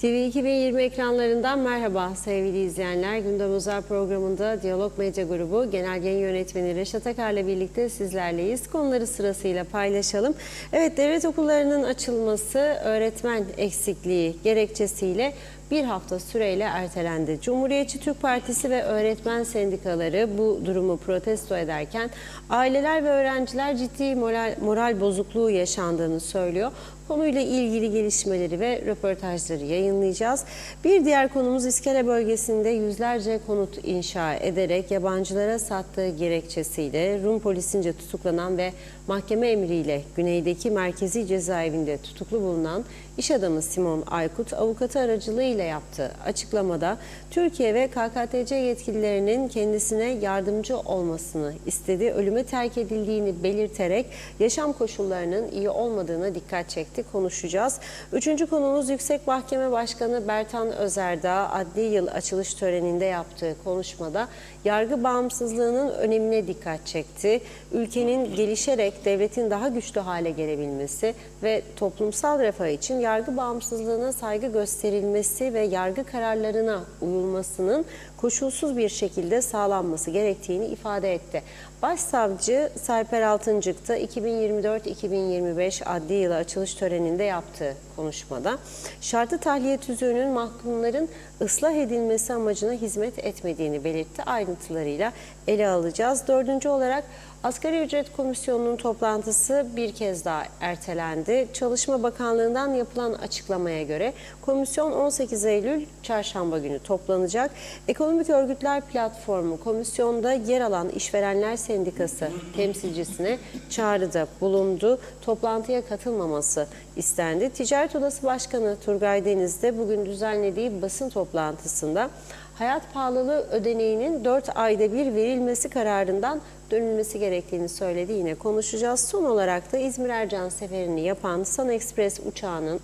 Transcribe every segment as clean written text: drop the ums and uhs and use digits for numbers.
TV 2020 ekranlarından merhaba sevgili izleyenler. Gündem Özel programında Diyalog Medya Grubu Genel Yayın Yönetmeni Reşat Akar'la birlikte sizlerleyiz. Konuları sırasıyla paylaşalım. Evet, devlet okullarının açılması öğretmen eksikliği gerekçesiyle bir hafta süreyle ertelendi. Cumhuriyetçi Türk Partisi ve öğretmen sendikaları bu durumu protesto ederken aileler ve öğrenciler ciddi moral bozukluğu yaşandığını söylüyor. Konuyla ilgili gelişmeleri ve röportajları yayınlayacağız. Bir diğer konumuz İskele bölgesinde yüzlerce konut inşa ederek yabancılara sattığı gerekçesiyle Rum polisince tutuklanan ve mahkeme emriyle güneydeki merkezi cezaevinde tutuklu bulunan iş adamı Simon Aykut avukatı aracılığıyla yaptığı açıklamada Türkiye ve KKTC yetkililerinin kendisine yardımcı olmasını istedi. Ölüme terk edildiğini belirterek yaşam koşullarının iyi olmadığına dikkat çekti. Konuşacağız. Üçüncü konumuz Yüksek Mahkeme Başkanı Bertan Özerdağ adli yıl açılış töreninde yaptığı konuşmada yargı bağımsızlığının önemine dikkat çekti. Ülkenin gelişerek devletin daha güçlü hale gelebilmesi ve toplumsal refah için yargı bağımsızlığına saygı gösterilmesi ve yargı kararlarına uyulmasının koşulsuz bir şekilde sağlanması gerektiğini ifade etti. Başsavcı Sarper Altıncık da 2024-2025 adli yılı açılış töreninde yaptığı konuşmada şartlı tahliye tüzüğünün mahkumların ıslah edilmesi amacına hizmet etmediğini belirtti. Ayrıntılarıyla ele alacağız. Dördüncü olarak Asgari Ücret Komisyonu'nun toplantısı bir kez daha ertelendi. Çalışma Bakanlığı'ndan yapılan açıklamaya göre komisyon 18 Eylül Çarşamba günü toplanacak. Ekonomik Örgütler Platformu komisyonda yer alan İşverenler Sendikası temsilcisine çağrıda bulundu. Toplantıya katılmaması istendi. Ticaret Odası Başkanı Turgay Deniz de bugün düzenlediği basın toplantısında hayat pahalılığı ödeneğinin 4 ayda bir verilmesi kararından dönülmesi gerektiğini söyledi. Yine konuşacağız. Son olarak da İzmir Ercan seferini yapan Sun Express uçağının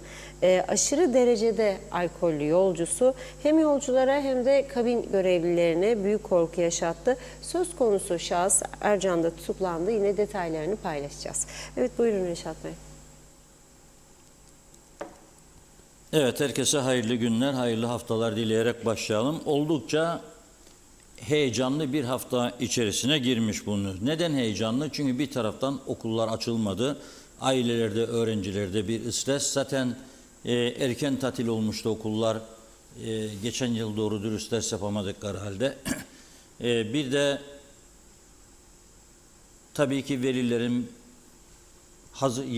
aşırı derecede alkollü yolcusu hem yolculara hem de kabin görevlilerine büyük korku yaşattı. Söz konusu şahıs Ercan'da tutuklandı. Yine detaylarını paylaşacağız. Evet, buyurun Reşat Bey. Evet, herkese hayırlı günler, hayırlı haftalar dileyerek başlayalım. Oldukça heyecanlı bir hafta içerisine girmiş bulunuyoruz. Neden heyecanlı? Çünkü bir taraftan okullar açılmadı. Ailelerde, öğrencilerde bir stres. Zaten erken tatil olmuştu okullar. Geçen yıl doğru dürüst ders yapamadıkları halde. Bir de tabii ki velilerin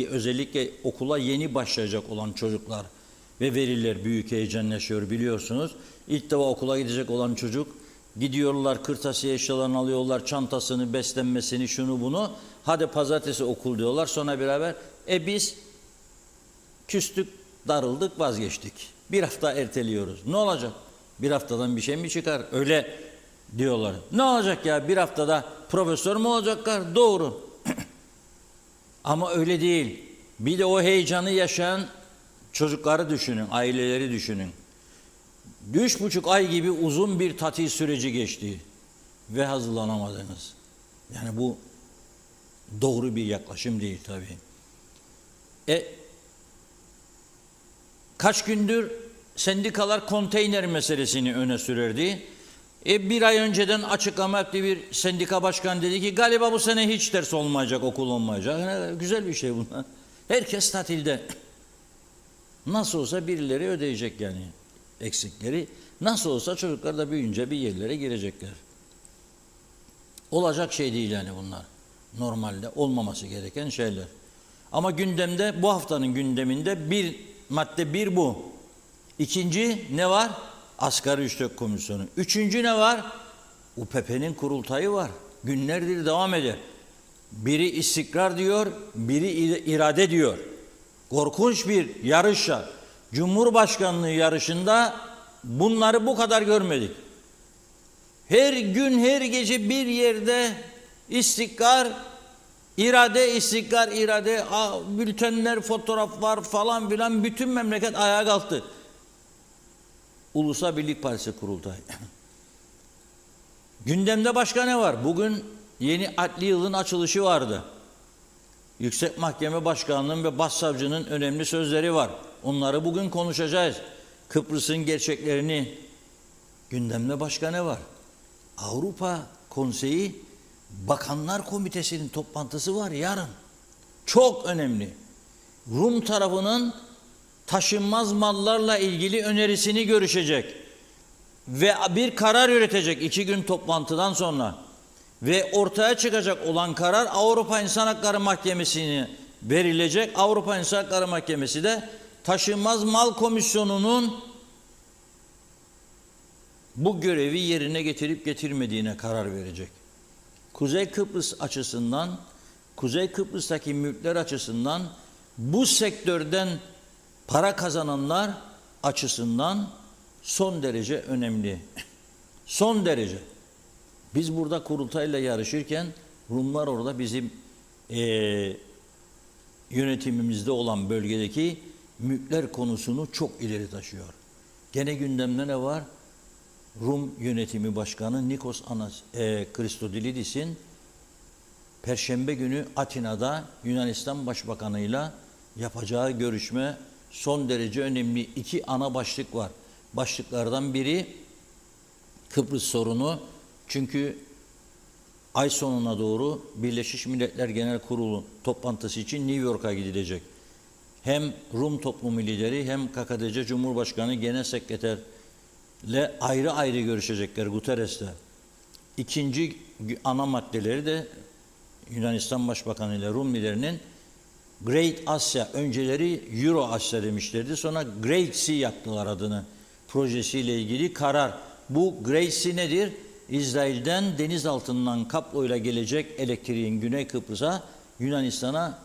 özellikle okula yeni başlayacak olan çocuklar ve veliler büyük heyecan yaşıyor biliyorsunuz. İlk defa okula gidecek olan çocuk gidiyorlar, kırtasiye eşyalarını alıyorlar, çantasını, beslenmesini, şunu bunu. Hadi pazartesi okul diyorlar. Sonra beraber biz küstük, darıldık, vazgeçtik. Bir hafta erteliyoruz. Ne olacak? Bir haftadan bir şey mi çıkar? Öyle diyorlar. Ne olacak ya? Bir haftada profesör mü olacaklar? Doğru. Ama öyle değil. Bir de o heyecanı yaşayan çocukları düşünün, aileleri düşünün. 3,5 ay gibi uzun bir tatil süreci geçti ve hazırlanamadınız. Yani bu doğru bir yaklaşım değil tabii. Kaç gündür sendikalar konteyner meselesini öne sürerdi. Bir ay önceden açıklama yaptı bir sendika başkanı, dedi ki galiba bu sene hiç ders olmayacak, okul olmayacak. Yani güzel bir şey bunlar. Herkes tatilde. Nasıl olsa birileri ödeyecek yani eksikleri. Nasıl olsa çocuklar da büyüyünce bir yerlere girecekler. Olacak şey değil yani bunlar. Normalde olmaması gereken şeyler. Ama gündemde, bu haftanın gündeminde madde bu. İkinci ne var? Asgari Ücret Komisyonu. Üçüncü ne var? UPP'nin kurultayı var. Günlerdir devam eder. Biri istikrar diyor, biri irade diyor. Korkunç bir yarışla. Cumhurbaşkanlığı yarışında bunları bu kadar görmedik. Her gün, her gece bir yerde istikrar, irade, bültenler, fotoğraflar falan filan, bütün memleket ayağa kalktı. Ulusal Birlik Partisi kurultayı. Gündemde başka ne var? Bugün yeni adli yılın açılışı vardı. Yüksek Mahkeme Başkanlığı'nın ve Başsavcının önemli sözleri var. Onları bugün konuşacağız. Kıbrıs'ın gerçeklerini, gündemde başka ne var? Avrupa Konseyi Bakanlar Komitesi'nin toplantısı var yarın. Çok önemli. Rum tarafının taşınmaz mallarla ilgili önerisini görüşecek. Ve bir karar üretecek 2 gün toplantıdan sonra. Ve ortaya çıkacak olan karar Avrupa İnsan Hakları Mahkemesi'ne verilecek. Avrupa İnsan Hakları Mahkemesi de Taşınmaz Mal Komisyonu'nun bu görevi yerine getirip getirmediğine karar verecek. Kuzey Kıbrıs açısından, Kuzey Kıbrıs'taki mülkler açısından, bu sektörden para kazananlar açısından son derece önemli. Son derece. Biz burada kurultayla yarışırken Rumlar orada bizim yönetimimizde olan bölgedeki mülkler konusunu çok ileri taşıyor. Gene gündemde ne var? Rum Yönetimi Başkanı Nikos Christodoulidis'in Perşembe günü Atina'da Yunanistan Başbakanı'yla yapacağı görüşme son derece önemli. 2 ana başlık var. Başlıklardan biri Kıbrıs sorunu. Çünkü ay sonuna doğru Birleşmiş Milletler Genel Kurulu toplantısı için New York'a gidilecek. Hem Rum toplumu lideri hem KKTC Cumhurbaşkanı Genel Sekreterle ayrı ayrı görüşecekler Guterres'le. İkinci ana maddeleri de Yunanistan Başbakanı ile Rum liderinin Great Asya, önceleri Euro Asya demişlerdi, sonra Great Sea yaptılar adını, projesiyle ilgili karar. Bu Great Sea nedir? İsrail'den deniz altından kabloyla gelecek elektriğin Güney Kıbrıs'a, Yunanistan'a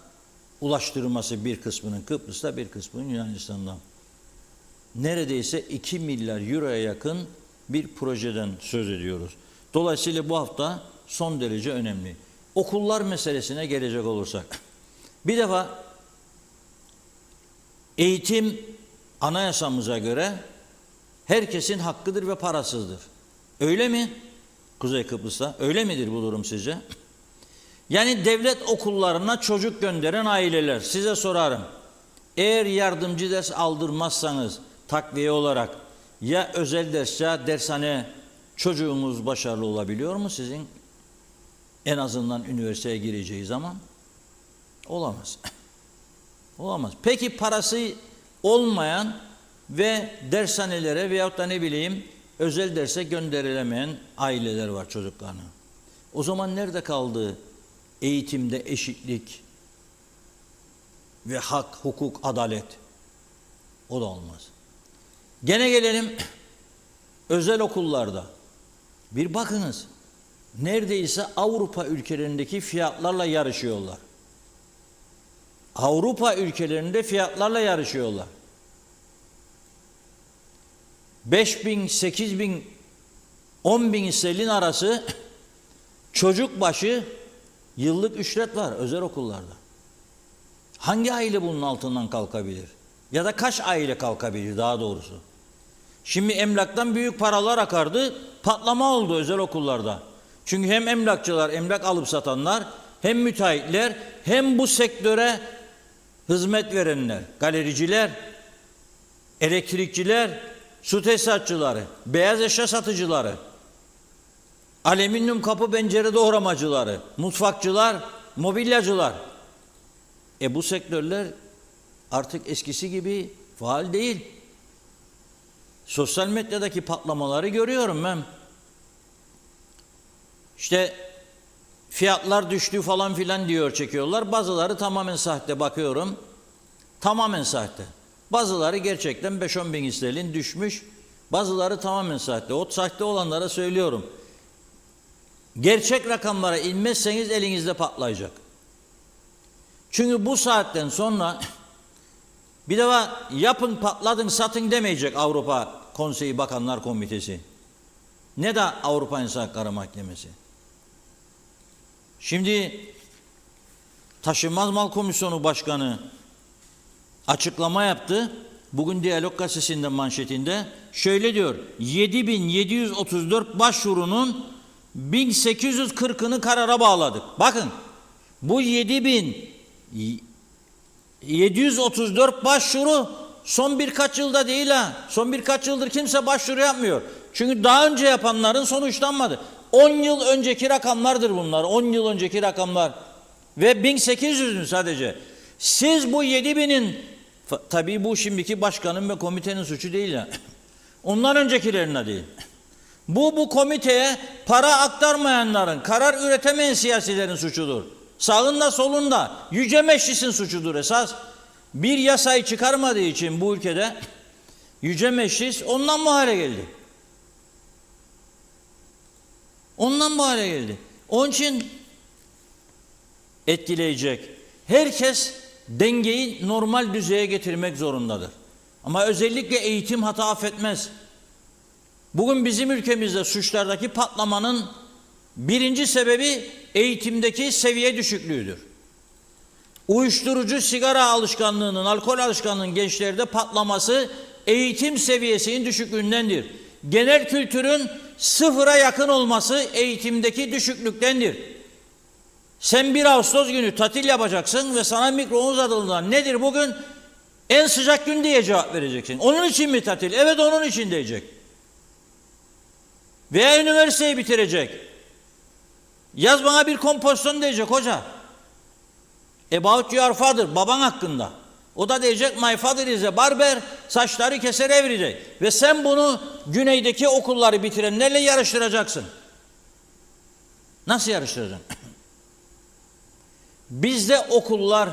ulaştırılması, bir kısmının Kıbrıs'ta, bir kısmının Yunanistan'da. Neredeyse 2 milyar euroya yakın bir projeden söz ediyoruz. Dolayısıyla bu hafta son derece önemli. Okullar meselesine gelecek olursak, bir defa eğitim anayasamıza göre herkesin hakkıdır ve parasızdır. Öyle mi? Kuzey Kıbrıs'ta öyle midir bu durum sizce? Yani devlet okullarına çocuk gönderen aileler, size sorarım. Eğer yardımcı ders aldırmazsanız takviye olarak ya özel ders ya dershane, çocuğunuz başarılı olabiliyor mu sizin? En azından üniversiteye gireceği zaman olamaz. Olamaz. Peki parası olmayan ve dershanelere veyahut da ne bileyim özel derse gönderilemeyen aileler var çocuklarını. O zaman nerede kaldı eğitimde eşitlik ve hak, hukuk, adalet? O da olmaz. Gene gelelim özel okullarda. Bir bakınız, neredeyse Avrupa ülkelerindeki fiyatlarla yarışıyorlar. Avrupa ülkelerinde fiyatlarla yarışıyorlar. 5.000, 8.000, 10.000 sterlin arası çocuk başı yıllık ücret var özel okullarda. Hangi aile bunun altından kalkabilir? Ya da kaç aile kalkabilir daha doğrusu? Şimdi emlaktan büyük paralar akardı, patlama oldu özel okullarda. Çünkü hem emlakçılar, emlak alıp satanlar, hem müteahhitler, hem bu sektöre hizmet verenler, galericiler, elektrikçiler, su tesisatçıları, beyaz eşya satıcıları, alüminyum kapı pencere doğramacıları, mutfakçılar, mobilyacılar. Bu sektörler artık eskisi gibi faal değil. Sosyal medyadaki patlamaları görüyorum ben. İşte fiyatlar düştü falan filan diyor, çekiyorlar. Bazıları tamamen sahte, bakıyorum. Tamamen sahte. Bazıları gerçekten 5-10 bin sterlin düşmüş. Bazıları tamamen sahte. O sahte olanlara söylüyorum. Gerçek rakamlara inmezseniz elinizde patlayacak. Çünkü bu saatten sonra bir defa yapın, patladın, satın demeyecek Avrupa Konseyi Bakanlar Komitesi. Ne de Avrupa İnsan Hakları Mahkemesi. Şimdi Taşınmaz Mal Komisyonu Başkanı açıklama yaptı. Bugün Diyalog Gazetesi'nde manşetinde şöyle diyor: 7.734 başvurunun 1840'ını karara bağladık. Bakın, bu 7.734 başvuru son birkaç yılda değil ha. Son birkaç yıldır kimse başvuru yapmıyor. Çünkü daha önce yapanların sonuçlanmadı. 10 yıl önceki rakamlardır bunlar. 10 yıl önceki rakamlar. Ve 1800'ün sadece. Siz bu 7000'in, tabii bu şimdiki başkanın ve komitenin suçu değil ya. Ondan öncekilerine değil. Bu komiteye para aktarmayanların, karar üretemeyen siyasilerin suçudur. Sağında solunda Yüce Meclis'in suçudur esas. Bir yasayı çıkarmadığı için bu ülkede Yüce Meclis ondan bu hale geldi. Ondan bu hale geldi. Onun için etkileyecek. Herkes dengeyi normal düzeye getirmek zorundadır. Ama özellikle eğitim hata affetmez. Bugün bizim ülkemizde suçlardaki patlamanın birinci sebebi eğitimdeki seviye düşüklüğüdür. Uyuşturucu, sigara alışkanlığının, alkol alışkanlığının gençlerde patlaması eğitim seviyesinin düşüklüğündendir. Genel kültürün sıfıra yakın olması eğitimdeki düşüklüktendir. Sen 1 Ağustos günü tatil yapacaksın ve sana mikro uzatıldığında nedir bugün? En sıcak gün diye cevap vereceksin. Onun için mi tatil? Evet, onun için diyecek. Veya üniversiteyi bitirecek. Yaz bana bir kompozisyon diyecek hoca. About your father, baban hakkında. O da diyecek my father is a barber, saçları keser every day. Ve sen bunu güneydeki okulları bitirenlerle yarıştıracaksın. Nasıl yarıştıracaksın? Bizde okullar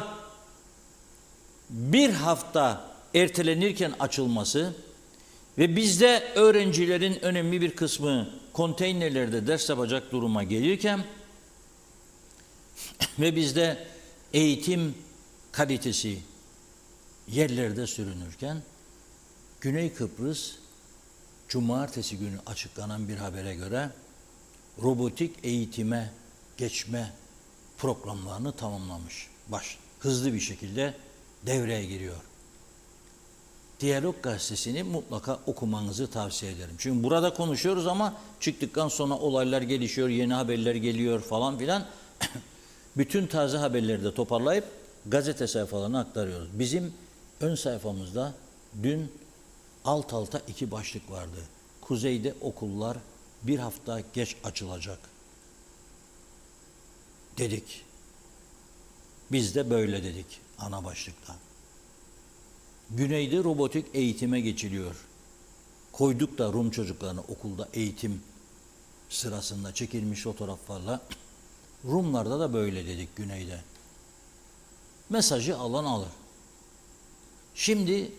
bir hafta ertelenirken açılması ve bizde öğrencilerin önemli bir kısmı konteynerlerde ders yapacak duruma gelirken ve bizde eğitim kalitesi yerlerde sürünürken Güney Kıbrıs cumartesi günü açıklanan bir habere göre robotik eğitime geçme programlarını tamamlamış. Hızlı bir şekilde devreye giriyor. Diyalog gazetesini mutlaka okumanızı tavsiye ederim. Çünkü burada konuşuyoruz ama çıktıktan sonra olaylar gelişiyor, yeni haberler geliyor falan filan. Bütün taze haberleri de toparlayıp gazete sayfalarına aktarıyoruz. Bizim ön sayfamızda dün alt alta 2 başlık vardı. Kuzeyde okullar bir hafta geç açılacak dedik. Biz de böyle dedik ana başlıkta. Güneyde robotik eğitime geçiliyor. Koyduk da Rum çocuklarını okulda eğitim sırasında çekilmiş fotoğraflarla. Rumlarda da böyle dedik güneyde. Mesajı alan alır. Şimdi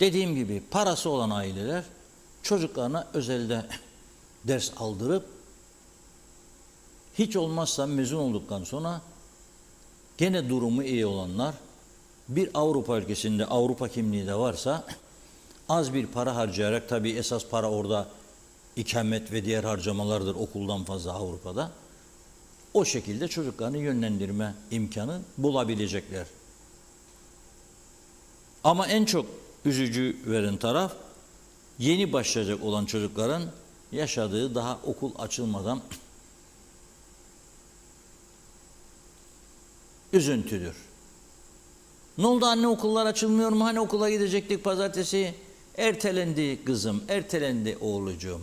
dediğim gibi parası olan aileler çocuklarına özelde ders aldırıp hiç olmazsa mezun olduktan sonra gene durumu iyi olanlar bir Avrupa ülkesinde Avrupa kimliği de varsa az bir para harcayarak, tabii esas para orada ikamet ve diğer harcamalardır okuldan fazla Avrupa'da. O şekilde çocuklarını yönlendirme imkanı bulabilecekler. Ama en çok üzücü veren taraf yeni başlayacak olan çocukların yaşadığı daha okul açılmadan üzüntüdür. Ne oldu anne, okullar açılmıyor mu? Hani okula gidecektik pazartesi? Ertelendi kızım, ertelendi oğlucuğum.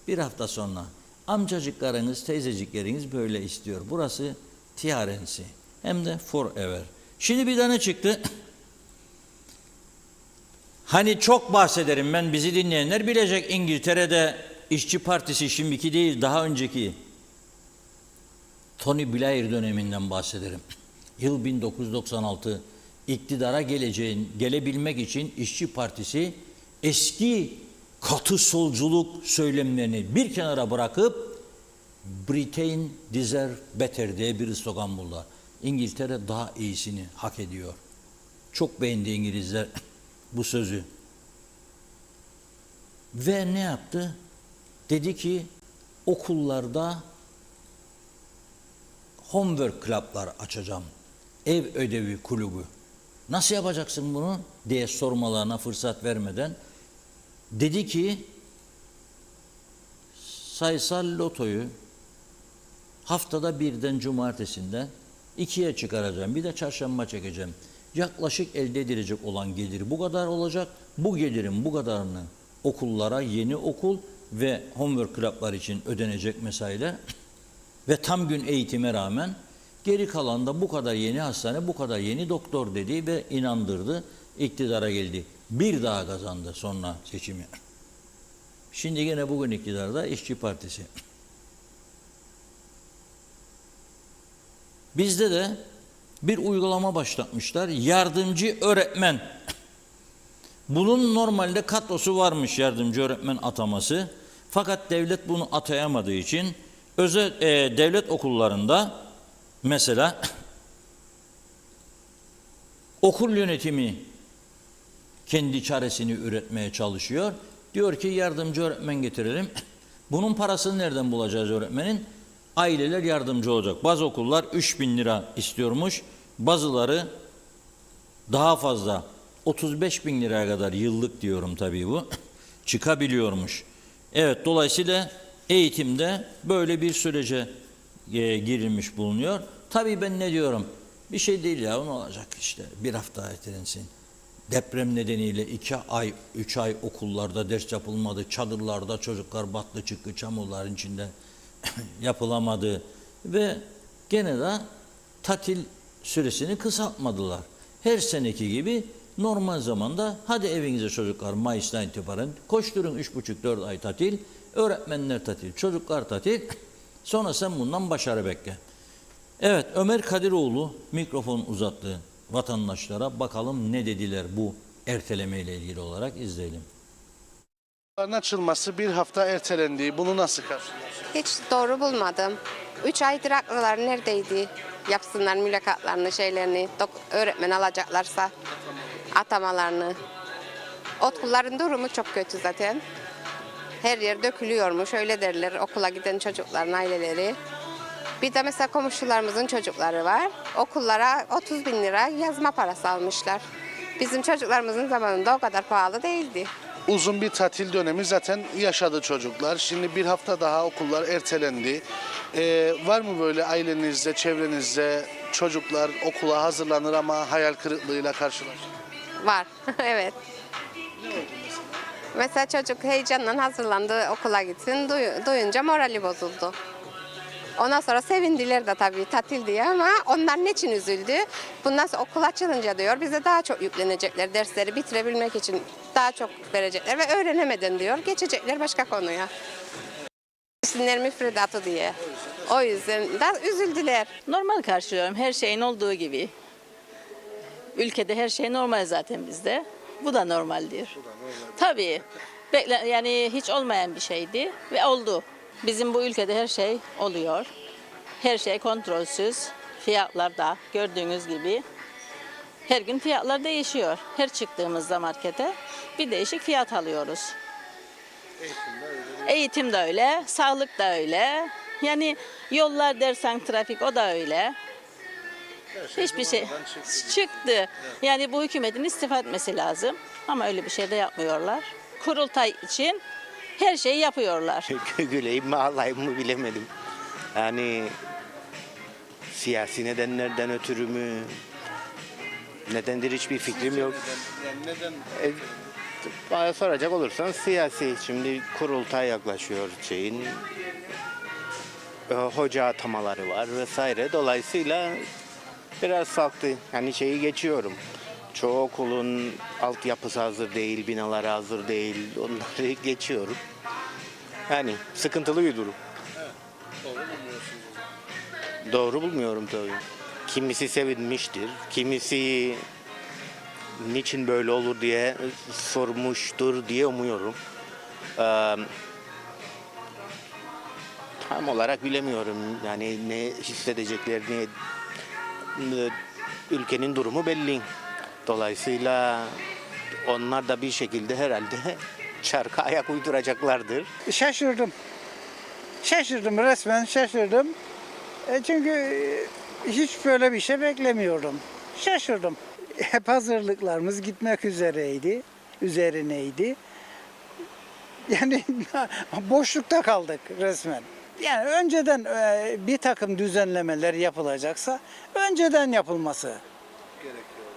Bir hafta sonra amcacıklarınız, teyzecikleriniz böyle istiyor. Burası tiyarensi. Hem de forever. Şimdi bir tane çıktı. Hani çok bahsederim ben, bizi dinleyenler bilecek, İngiltere'de İşçi Partisi, şimdiki değil daha önceki Tony Blair döneminden bahsederim. Yıl 1996, iktidara gelebilmek için İşçi Partisi eski katı solculuk söylemlerini bir kenara bırakıp Britain deserve better diye bir slogan buldu. İngiltere daha iyisini hak ediyor. Çok beğendi İngilizler bu sözü. Ve ne yaptı? Dedi ki okullarda homework club'lar açacağım. Ev ödevi kulübü. Nasıl yapacaksın bunu diye sormalarına fırsat vermeden dedi ki sayısal lotoyu haftada birden cumartesinden 2'ye çıkaracağım. Bir de çarşamba çekeceğim. yaklaşık elde edilecek olan gelir bu kadar olacak. Bu gelirin bu kadarını okullara, yeni okul ve homework club'lar için ödenecek mesailer ve tam gün eğitime rağmen geri kalan da bu kadar yeni hastane, bu kadar yeni doktor dedi ve inandırdı, iktidara geldi. Bir daha kazandı sonra seçimi. Şimdi yine bugün iktidarda İşçi Partisi. Bizde de bir uygulama başlatmışlar. Yardımcı öğretmen. Bunun normalde kadrosu varmış, yardımcı öğretmen ataması. Fakat devlet bunu atayamadığı için özel devlet okullarında mesela okul yönetimi kendi çaresini üretmeye çalışıyor. Diyor ki yardımcı öğretmen getirelim. Bunun parasını nereden bulacağız öğretmenin? Aileler yardımcı olacak. Bazı okullar 3.000 lira istiyormuş. Bazıları daha fazla 35.000 liraya kadar yıllık diyorum tabii bu. Çıkabiliyormuş. Evet, dolayısıyla eğitimde böyle bir sürece girilmiş bulunuyor. Tabii ben ne diyorum? Bir şey değil ya, ne olacak işte, bir hafta ertelensin. Deprem nedeniyle 2 ay, 3 ay okullarda ders yapılmadı. Çadırlarda çocuklar battı çıktı, çamurların içinde yapılamadı. Ve gene de tatil süresini kısaltmadılar. Her seneki gibi normal zamanda hadi evinize çocuklar Mayıs'tan itibaren koşturun 3,5-4 ay tatil. Öğretmenler tatil, çocuklar tatil. Sonra sen bundan başarı bekle. Evet, Ömer Kadiroğlu mikrofon uzattı vatandaşlara. Bakalım ne dediler bu erteleme ile ilgili olarak, izleyelim. Açılması bir hafta ertelendi. Bunu nasıl karşılıyorsunuz? Hiç doğru bulmadım. 3 aydır aklılar neredeydi? Yapsınlar mülakatlarını, şeylerini, öğretmen alacaklarsa atamalarını. Okulların durumu çok kötü zaten. Her yer dökülüyormuş, öyle derler okula giden çocukların aileleri. Bir de mesela komşularımızın çocukları var. Okullara 30 bin lira yazma parası almışlar. Bizim çocuklarımızın zamanında o kadar pahalı değildi. Uzun bir tatil dönemi zaten yaşadı çocuklar. Şimdi bir hafta daha okullar ertelendi. Var mı böyle ailenizde, çevrenizde çocuklar okula hazırlanır ama hayal kırıklığıyla karşılaşır? Var, evet. Mesela çocuk heyecanla hazırlandı okula gitsin, duyunca morali bozuldu. Ondan sonra sevindiler de tabii tatil diye ama onlar ne için üzüldü? Bundan sonra okul açılınca diyor bize daha çok yüklenecekler, dersleri bitirebilmek için daha çok verecekler ve öğrenemeden diyor geçecekler başka konuya. İsimler müfredatı diye. O yüzden de üzüldüler. Normal karşılıyorum, her şeyin olduğu gibi. Ülkede her şey normal zaten bizde. Bu da normaldir. Tabii. Yani hiç olmayan bir şeydi ve oldu. Bizim bu ülkede her şey oluyor. Her şey kontrolsüz. Fiyatlar da gördüğünüz gibi. Her gün fiyatlar değişiyor. Her çıktığımızda markete bir değişik fiyat alıyoruz. Eğitim de öyle, sağlık da öyle. Yani yollar dersen trafik o da öyle. Hiçbir şey çıktı. Yani bu hükümetin istifa etmesi lazım. Ama öyle bir şey de yapmıyorlar. Kurultay için her şeyi yapıyorlar. Güleyim mi ağlayayım mı bilemedim. Yani siyasi nedenlerden ötürü mü? Nedendir hiçbir fikrim yok. Neden? Bana soracak olursan siyasi. Şimdi kurultay yaklaşıyor şeyin. Hoca atamaları var vesaire. Dolayısıyla biraz farklı. Yani şeyi geçiyorum. Çoğu okulun altyapısı hazır değil, binaları hazır değil. Onları geçiyorum. Yani sıkıntılı bir durum. Doğru bulmuyorsunuz. Doğru bulmuyorum tabii. Kimisi sevinmiştir, kimisi niçin böyle olur diye sormuştur diye umuyorum. Tam olarak bilemiyorum. Yani ne hissedeceklerini, ülkenin durumu belli. Dolayısıyla onlar da bir şekilde herhalde çarka ayak uyduracaklardır. Şaşırdım. Şaşırdım, resmen şaşırdım. Çünkü hiç böyle bir şey beklemiyordum. Şaşırdım. Hep hazırlıklarımız gitmek üzerineydi. Yani boşlukta kaldık resmen. Yani önceden bir takım düzenlemeler yapılacaksa önceden yapılması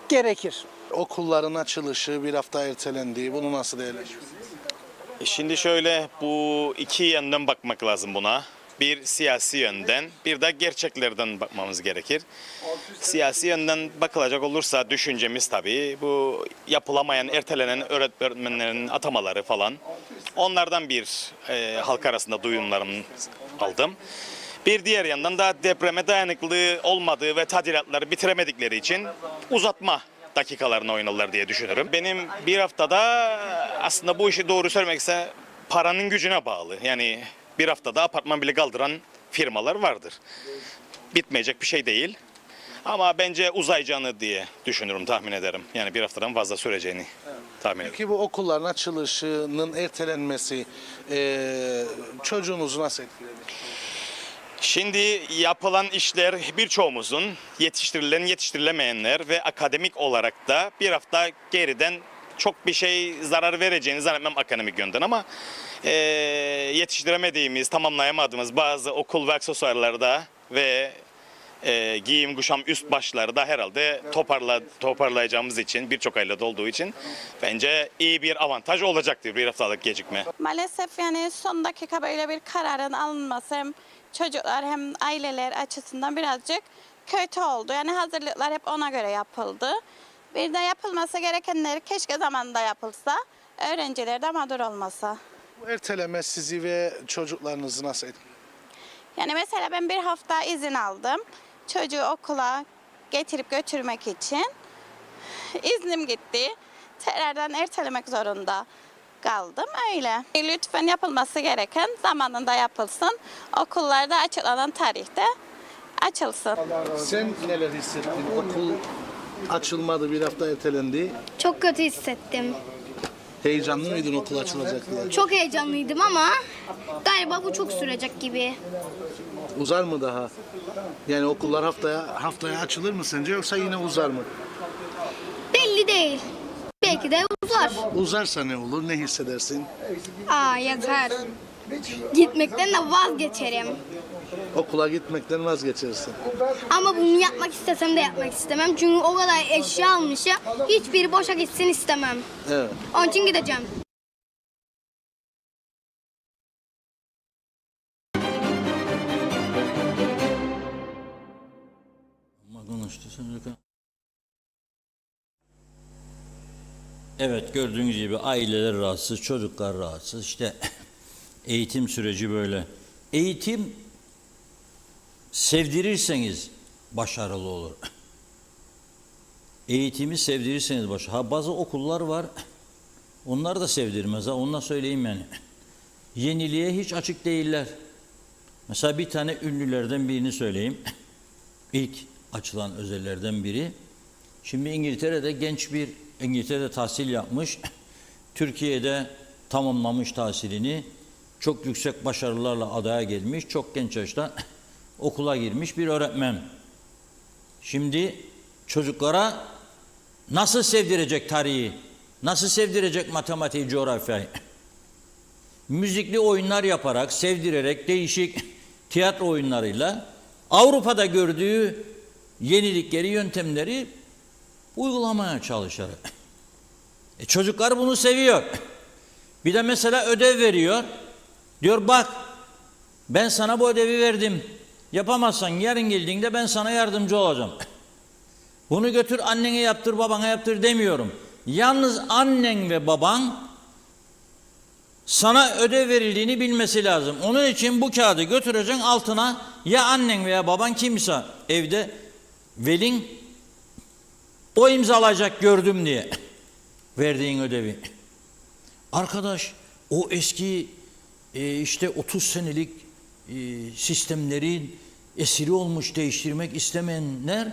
gerekir. Okulların açılışı bir hafta ertelendi. Bunu nasıl değerlendiriyorsunuz? Şimdi şöyle, bu iki yönden bakmak lazım buna. Bir siyasi yönden, bir de gerçeklerden bakmamız gerekir. Siyasi yönden bakılacak olursa düşüncemiz tabii bu yapılamayan, ertelenen öğretmenlerin atamaları falan. Onlardan bir halk arasında duyumlarımı aldım. Bir diğer yandan da depreme dayanıklı olmadığı ve tadilatları bitiremedikleri için uzatma dakikalarına oynadılar diye düşünüyorum. Benim bir haftada aslında bu işi doğru söylemekse paranın gücüne bağlı. Yani bir haftada apartman bile kaldıran firmalar vardır. Bitmeyecek bir şey değil. Ama bence uzayacağını diye düşünürüm, tahmin ederim. Yani bir haftadan fazla süreceğini tahmin ederim. Peki bu okulların açılışının ertelenmesi çocuğunuzu nasıl etkiledi? Şimdi yapılan işler birçoğumuzun, yetiştirilen yetiştirilemeyenler ve akademik olarak da bir hafta geriden çok bir şey zarar vereceğini zannetmem akademik yönden, ama yetiştiremediğimiz, tamamlayamadığımız bazı okul ve aksesuarlarda ve giyim, kuşam, üst başları da herhalde toparlayacağımız için, birçok ailede olduğu için bence iyi bir avantaj olacaktır bir haftalık gecikme. Maalesef yani son dakika böyle bir kararın alınması hem çocuklar hem aileler açısından birazcık kötü oldu. Yani hazırlıklar hep ona göre yapıldı. Bir de yapılması gerekenler keşke zamanında yapılsa, öğrenciler de mağdur olmasa. Bu erteleme sizi ve çocuklarınızı nasıl etkiledi? Yani mesela ben bir hafta izin aldım. Çocuğu okula getirip götürmek için. İznim gitti. Tekrardan ertelemek zorunda kaldım öyle. Lütfen yapılması gereken zamanında yapılsın. Okullarda açıklanan tarihte açılsın. Sen neler hissettin? Okul açılmadı, bir hafta ertelendi. Çok kötü hissettim. Heyecanlı mıydın okul açılacak diye? Çok heyecanlıydım ama galiba bu çok sürecek gibi. Uzar mı daha? Yani okullar haftaya açılır mı sence, yoksa yine uzar mı? Belli değil. Belki de uzar. Uzarsa ne olur? Ne hissedersin? Yeter. Gitmekten de vazgeçerim. Okula gitmekten vazgeçersin. Ama bunu yapmak istesem de yapmak istemem. Çünkü o kadar eşya almışım. Hiçbiri boşa gitsin istemem. Evet. Onun için gideceğim. Evet, gördüğünüz gibi aileler rahatsız, çocuklar rahatsız. İşte eğitim süreci böyle. Eğitim sevdirirseniz başarılı olur. Eğitimi sevdirirseniz başarılı. Ha, bazı okullar var, onlar da sevdirmez. Ha, onu da söyleyeyim yani. Yeniliğe hiç açık değiller. Mesela bir tane ünlülerden birini söyleyeyim. İlk açılan özellerden biri. Şimdi İngiltere'de tahsil yapmış. Türkiye'de tamamlamış tahsilini. Çok yüksek başarılarla adaya gelmiş. Çok genç yaşta okula girmiş bir öğretmen. Şimdi çocuklara nasıl sevdirecek tarihi? Nasıl sevdirecek matematiği, coğrafyayı? Müzikli oyunlar yaparak, sevdirerek, değişik tiyatro oyunlarıyla Avrupa'da gördüğü yenilikleri, yöntemleri uygulamaya çalışır. Çocuklar bunu seviyor. Bir de mesela ödev veriyor. Diyor bak, ben sana bu ödevi verdim. Yapamazsan yarın geldiğinde ben sana yardımcı olacağım. Bunu götür annene yaptır, babana yaptır demiyorum. Yalnız annen ve baban sana ödev verildiğini bilmesi lazım. Onun için bu kağıdı götüreceksin, altına ya annen veya baban kimse evde, velin o imzalayacak gördüm diye verdiğin ödevi. Arkadaş, o eski işte 30 senelik sistemlerin esiri olmuş, değiştirmek istemeyenler,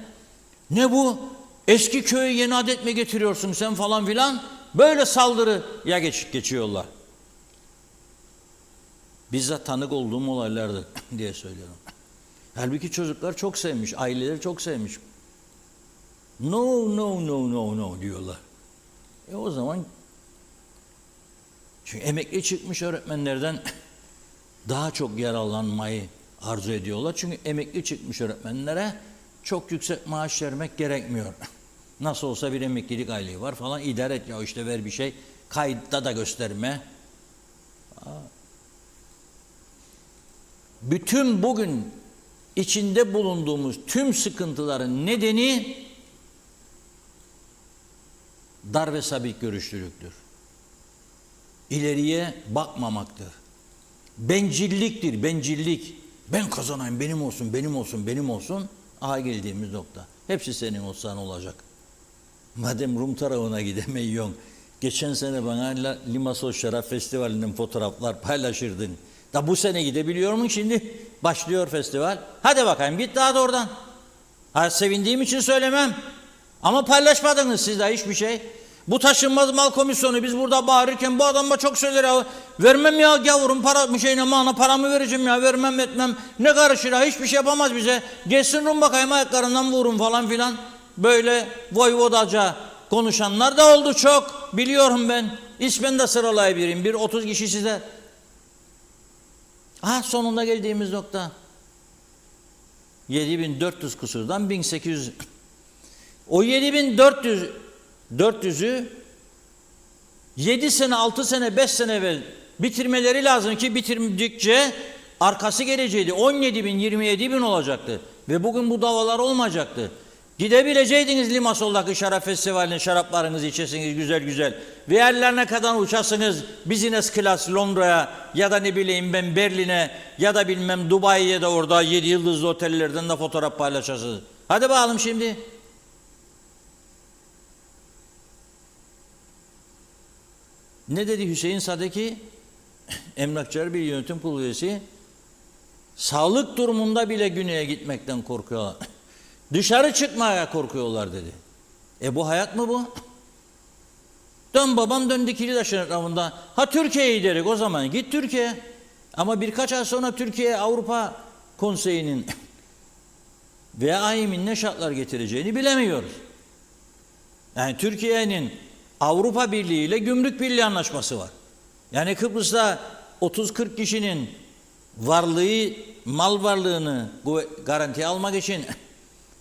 ne bu? Eski köye yeni adet mi getiriyorsun sen falan filan? Böyle saldırıya geçiyorlar. Bizzat tanık olduğum olaylardı diye söylüyorum. Halbuki çocuklar çok sevmiş, aileler çok sevmiş. No diyorlar. O zaman çünkü emekli çıkmış öğretmenlerden daha çok yararlanmayı arzu ediyorlar. Çünkü emekli çıkmış öğretmenlere çok yüksek maaş vermek gerekmiyor. Nasıl olsa bir emeklilik aylığı var falan, idare et ya, işte ver bir şey, kayıtta da gösterme. Bütün bugün içinde bulunduğumuz tüm sıkıntıların nedeni dar ve sabit görüşlülüktür. İleriye bakmamaktır. Bencilliktir, bencillik. Ben kazanayım, benim olsun, benim olsun, benim olsun. Aha geldiğimiz nokta. Hepsi senin olsa ne olacak? Madem Rum tarafına gidemiyorsun, geçen sene bana Limassol Şarap Festivali'nin fotoğraflar paylaşırdın. Da bu sene gidebiliyor musun şimdi? Başlıyor festival. Hadi bakayım git daha da oradan. Ha, sevindiğim için söylemem. Ama paylaşmadınız siz de hiçbir şey. Bu taşınmaz mal komisyonu, biz burada bağırırken bu adama çok söyler ya. Vermem ya gavurun para şeyine mana, paramı vereceğim ya, vermem etmem. Ne karışır ha, hiçbir şey yapamaz bize. Gelsin Rum bakayım ayaklarından vurun falan filan. Böyle voyvodaca konuşanlar da oldu çok. Biliyorum ben. İsmen de sıralayabilirim. Bir 30 kişi size. Ha, sonunda geldiğimiz nokta. 7400 kusurdan 1800. O 7400'ü 7 sene, 6 sene, 5 sene evvel bitirmeleri lazım ki bitirdikçe arkası geleceğiydi. 17.000, 27.000 olacaktı. Ve bugün bu davalar olmayacaktı. Gidebileceydiniz Limassol'daki şarap festivaline, şaraplarınızı içesiniz güzel güzel. Ve yerlerine kadar uçasınız business class Londra'ya ya da ne bileyim ben Berlin'e ya da bilmem Dubai'ye de orada 7 yıldızlı otellerden de fotoğraf paylaşasınız. Hadi bakalım şimdi. Ne dedi Hüseyin Sadeki? Emlakçılar Birliği Yönetim Kurulu üyesi. Sağlık durumunda bile güneye gitmekten korkuyorlar. Dışarı çıkmaya korkuyorlar dedi. Bu hayat mı bu? Dön babam dön dikili taşın etrafında. Ha, Türkiye'ye giderik o zaman. Git Türkiye. Ama birkaç ay sonra Türkiye Avrupa Konseyi'nin veya AYİM'in ne şartlar getireceğini bilemiyoruz. Yani Türkiye'nin Avrupa Birliği ile Gümrük Birliği anlaşması var. Yani Kıbrıs'ta 30-40 kişinin varlığı, mal varlığını garantiye almak için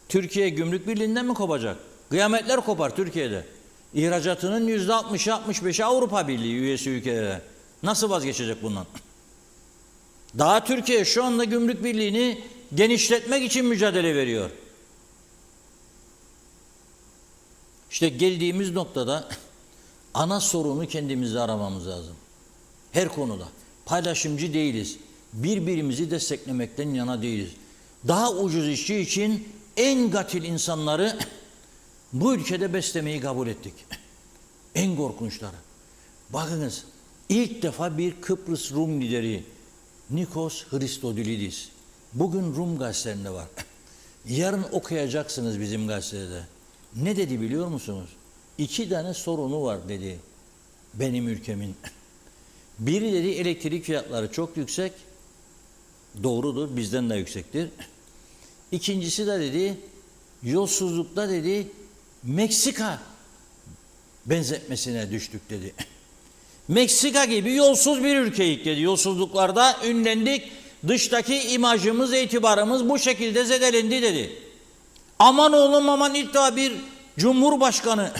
Türkiye Gümrük Birliği'nden mi kopacak? Kıyametler kopar Türkiye'de. İhracatının %60'ı 65'i Avrupa Birliği üyesi ülkelere. Nasıl vazgeçecek bundan? Daha Türkiye şu anda Gümrük Birliği'ni genişletmek için mücadele veriyor. İşte geldiğimiz noktada ana sorunu kendimizde aramamız lazım. Her konuda. Paylaşımcı değiliz. Birbirimizi desteklemekten yana değiliz. Daha ucuz işçi için en katil insanları bu ülkede beslemeyi kabul ettik. En korkunçları. Bakınız, ilk defa bir Kıbrıs Rum lideri Nikos Christodoulidis. Bugün Rum gazetelerinde var. Yarın okuyacaksınız bizim gazetede. Ne dedi biliyor musunuz? 2 tane sorunu var dedi benim ülkemin. Biri dedi elektrik fiyatları çok yüksek. Doğrudur, bizden de yüksektir. İkincisi de dedi yolsuzlukta dedi Meksika benzetmesine düştük dedi. Meksika gibi yolsuz bir ülkeyik dedi. Yolsuzluklarda ünlendik. Dıştaki imajımız, itibarımız bu şekilde zedelendi dedi. Aman oğlum aman, ilk daha bir cumhurbaşkanı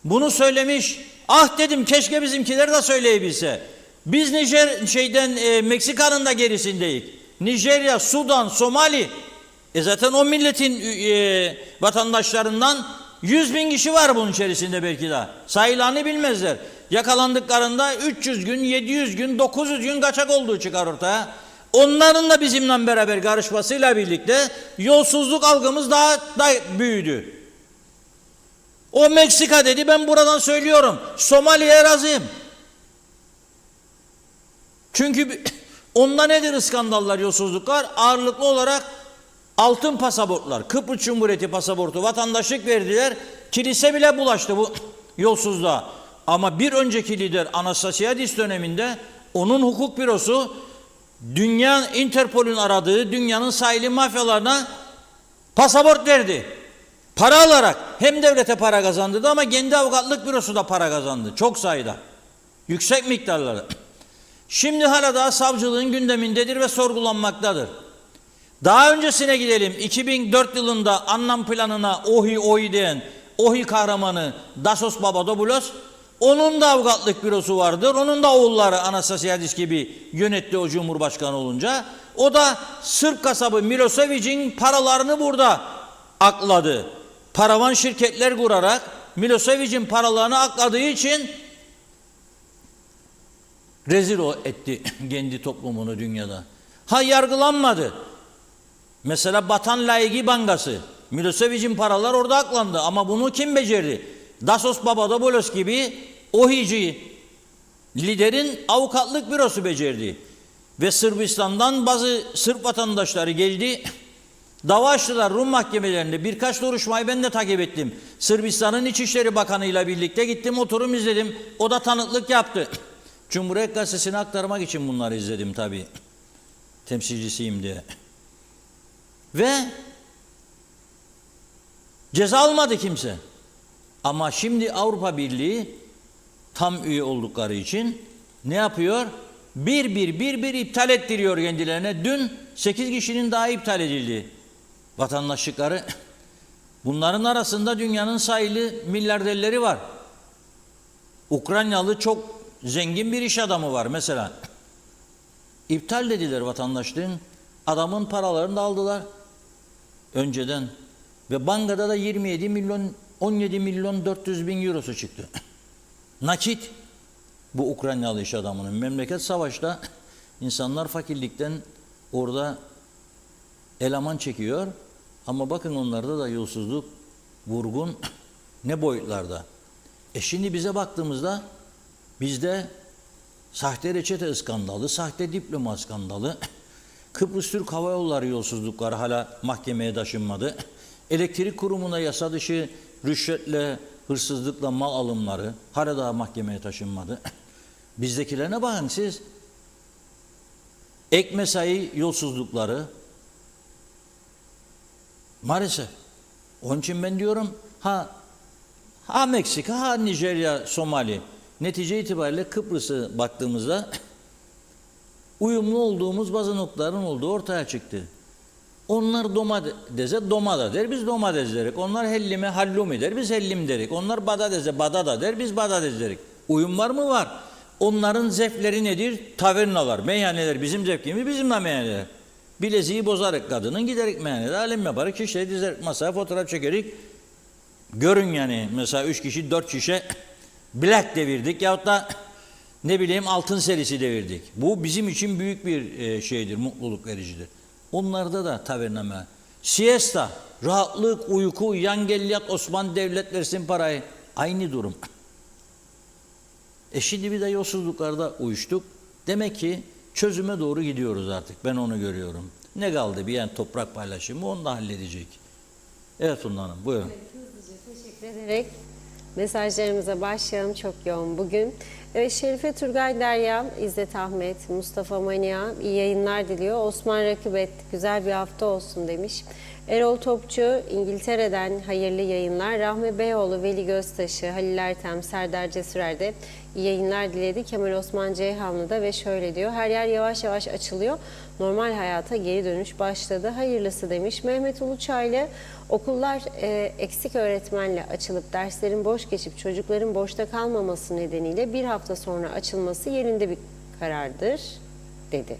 bunu söylemiş. Ah dedim, keşke bizimkiler de söyleyebilse. Biz Meksika'nın da gerisindeyiz. Nijerya, Sudan, Somali. Zaten o milletin vatandaşlarından 100.000 kişi var bunun içerisinde belki de. Sayılarını bilmezler. Yakalandıklarında 300 gün, 700 gün, 900 gün kaçak olduğu çıkar ortaya. Onların da bizimle beraber karışmasıyla birlikte yolsuzluk algımız daha büyüdü. O Meksika dedi, ben buradan söylüyorum. Somali'ye razıyım. Çünkü onda nedir skandallar, yolsuzluklar? Ağırlıklı olarak altın pasaportlar, Kıbrıs Cumhuriyeti pasaportu, vatandaşlık verdiler. Kilise bile bulaştı bu yolsuzluğa. Ama bir önceki lider Anastasiadis döneminde onun hukuk bürosu Interpol'ün aradığı dünyanın sahili mafyalarına pasaport verdi. Para alarak hem devlete para kazandırdı ama kendi avukatlık bürosu da para kazandı. Çok sayıda. Yüksek miktarları. Şimdi hala daha savcılığın gündemindedir ve sorgulanmaktadır. Daha öncesine gidelim. 2004 yılında Annan planına ohi diyen Ohi kahramanı Dasos Papadopoulos, onun da avukatlık bürosu vardır. Onun da oğulları Anastasiadis gibi yönetti o Cumhurbaşkanı olunca. O da Sırp kasabı Milosevic'in paralarını burada akladı. Paravan şirketler kurarak Milosevic'in paralarını akladığı için rezil etti kendi toplumunu dünyada. Ha, yargılanmadı. Mesela Batan Laigi Bankası. Milosevic'in paralar orada aklandı ama bunu kim becerdi? Dasos Papadopoulos gibi ohici liderin avukatlık bürosu becerdi. Ve Sırbistan'dan bazı Sırp vatandaşları geldi. Dava açtılar Rum mahkemelerinde. Birkaç duruşmayı ben de takip ettim. Sırbistan'ın İçişleri Bakanı ile birlikte gittim, oturum izledim. O da tanıklık yaptı. Cumhuriyet Gazetesi'ne aktarmak için bunları izledim tabii. Temsilcisiyim diye. Ve ceza almadı kimse. Ama şimdi Avrupa Birliği tam üye oldukları için ne yapıyor? Bir iptal ettiriyor kendilerine. Dün 8 kişinin daha iptal edildi vatandaşlıkları. Bunların arasında dünyanın sayılı milyarderleri var. Ukraynalı çok zengin bir iş adamı var mesela. İptal dediler vatandaşlığın. Adamın paralarını da aldılar önceden. Ve bankada da 17 milyon 400 bin eurosu çıktı. Nakit. Bu Ukraynalı iş adamının. Memleket savaşta, insanlar fakirlikten orada eleman çekiyor. Ama bakın onlarda da yolsuzluk, vurgun ne boyutlarda. Şimdi bize baktığımızda bizde sahte reçete skandalı, sahte diploma skandalı, Kıbrıs Türk Hava Yolları yolsuzlukları hala mahkemeye taşınmadı. Elektrik kurumuna yasa dışı rüşvetle, hırsızlıkla mal alımları hala daha mahkemeye taşınmadı. Bizdekilerine bakın siz. Ek mesai yolsuzlukları maalesef. Onun için ben diyorum ha Meksika, ha Nijerya, Somali. Netice itibariyle Kıbrıs'ı baktığımızda uyumlu olduğumuz bazı noktaların olduğu ortaya çıktı. Onlar domatese domada der, biz domates derik. Onlar hellime hallumi der, biz hellim derik. Onlar badadese badada der, biz badades derik. Uyum var mı? Var. Onların zevkleri nedir? Tavernalar, meyhaneler bizim zevkimiz, bizim de meyhaneler. Bileziği bozarık kadının, giderik meyhanede, alem yaparık, şişe dizerik masaya, fotoğraf çekerik. Görün yani mesela 3 kişi 4 şişe black devirdik yahut da ne bileyim altın serisi devirdik. Bu bizim için büyük bir şeydir, mutluluk vericidir. Onlarda da tavername. Siesta, rahatlık, uyku, yan gel yat, Osmanlı devlet versin parayı. Aynı durum. Şimdi bir de yolsuzluklarda uyuştuk. Demek ki çözüme doğru gidiyoruz artık. Ben onu görüyorum. Ne kaldı? Bir yani toprak paylaşımı, onu da halledecek. Evet Funda Hanım, buyurun. Teşekkür ederek mesajlarımıza başlayalım. Çok yoğun bugün. Evet, Şerife Turgay Derya, İzzet Ahmet, Mustafa Mania iyi yayınlar diliyor. Osman Rakibet güzel bir hafta olsun demiş. Erol Topçu İngiltere'den hayırlı yayınlar. Rahmi Beyoğlu, Veli Göztaşı, Halil Ertem, Serdar Cesurer de iyi yayınlar diledi. Kemal Osman Ceyhanlı'da ve şöyle diyor. Her yer yavaş yavaş açılıyor. Normal hayata geri dönüş başladı. Hayırlısı demiş. Mehmet Uluçaylı, okullar eksik öğretmenle açılıp derslerin boş geçip çocukların boşta kalmaması nedeniyle bir hafta sonra açılması yerinde bir karardır dedi.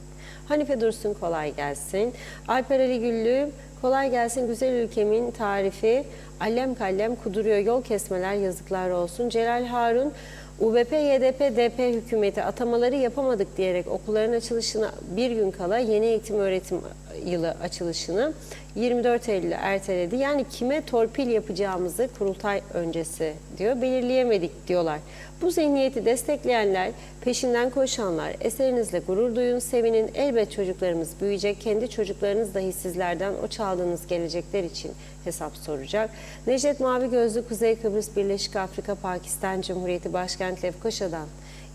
Hanife Dursun kolay gelsin. Alper Ali Güllü kolay gelsin, güzel ülkemin tarifi allem kallem kuduruyor, yol kesmeler yazıklar olsun. Celal Harun UBP, YDP, DP hükümeti atamaları yapamadık diyerek okulların açılışına bir gün kala yeni eğitim öğretim yılı açılışını 24 Eylül'e erteledi. Yani kime torpil yapacağımızı kurultay öncesi diyor, belirleyemedik diyorlar. Bu zihniyeti destekleyenler, peşinden koşanlar, eserinizle gurur duyun, sevinin. Elbet çocuklarımız büyüyecek, kendi çocuklarınız dahi sizlerden o çaldığınız gelecekler için hesap soracak. Necdet Mavi Gözlü, Kuzey Kıbrıs Birleşik Afrika Pakistan Cumhuriyeti Başkent Lefkoşa'dan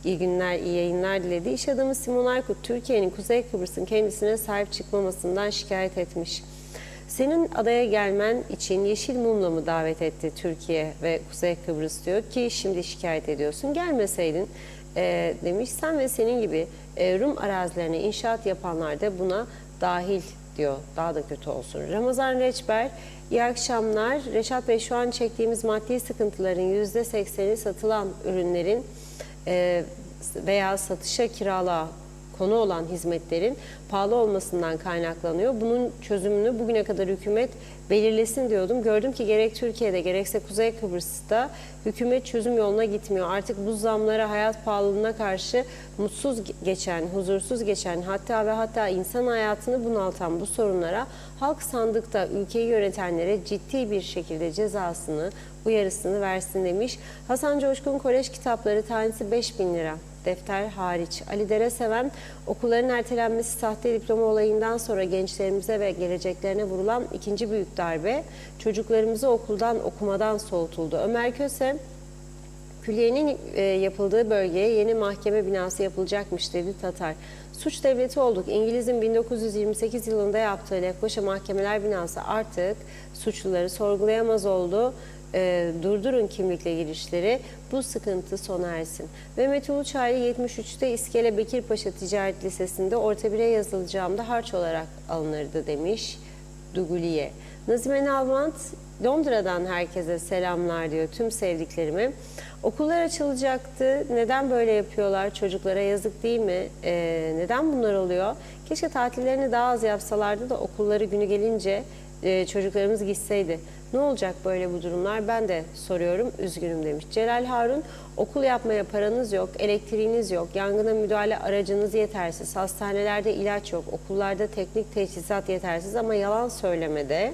iyi günler, iyi yayınlar diledi. İş adamı Simon Aykut, Türkiye'nin Kuzey Kıbrıs'ın kendisine sahip çıkmamasından şikayet etmiş. Senin adaya gelmen için yeşil mumla mı davet etti Türkiye ve Kuzey Kıbrıs diyor ki şimdi şikayet ediyorsun. Gelmeseydin demiş, sen ve senin gibi Rum arazilerine inşaat yapanlar da buna dahil diyor. Daha da kötü olsun. Ramazan Reçber, iyi akşamlar. Reşat Bey, şu an çektiğimiz maddi sıkıntıların %80'i satılan ürünlerin veya satışa kirala konu olan hizmetlerin pahalı olmasından kaynaklanıyor. Bunun çözümünü bugüne kadar hükümet belirlesin diyordum. Gördüm ki gerek Türkiye'de gerekse Kuzey Kıbrıs'ta hükümet çözüm yoluna gitmiyor. Artık bu zamlara, hayat pahalılığına karşı mutsuz geçen, huzursuz geçen, hatta insan hayatını bunaltan bu sorunlara halk sandıkta ülkeyi yönetenlere ciddi bir şekilde cezasını, uyarısını versin demiş. Hasan Coşkun, kolej kitapları tanesi 5.000 lira. Defter hariç. Ali Dereseven, okulların ertelenmesi sahte diploma olayından sonra gençlerimize ve geleceklerine vurulan ikinci büyük darbe, çocuklarımızı okuldan, okumadan soğutuldu. Ömer Köse, külliyenin yapıldığı bölgeye yeni mahkeme binası yapılacakmış dedi Tatar. Suç devleti olduk. İngiliz'in 1928 yılında yaptığı Lefkoşa Mahkemeler Binası artık suçluları sorgulayamaz oldu. Durdurun kimlikle girişleri, bu sıkıntı sona ersin. Mehmet Uluçaylı, 73'te İskele Bekirpaşa Ticaret Lisesi'nde orta 1'e yazılacağımda harç olarak alınırdı demiş Duguliye. Nazime Nalbant, Londra'dan herkese selamlar diyor, tüm sevdiklerime. Okullar açılacaktı, neden böyle yapıyorlar, çocuklara yazık değil mi, neden bunlar oluyor? Keşke tatillerini daha az yapsalardı da okulları günü gelince çocuklarımız gitseydi. Ne olacak böyle bu durumlar? Ben de soruyorum, üzgünüm demiş. Celal Harun, okul yapmaya paranız yok, elektriğiniz yok, yangına müdahale aracınız yetersiz, hastanelerde ilaç yok, okullarda teknik teçhizat yetersiz ama yalan söylemede,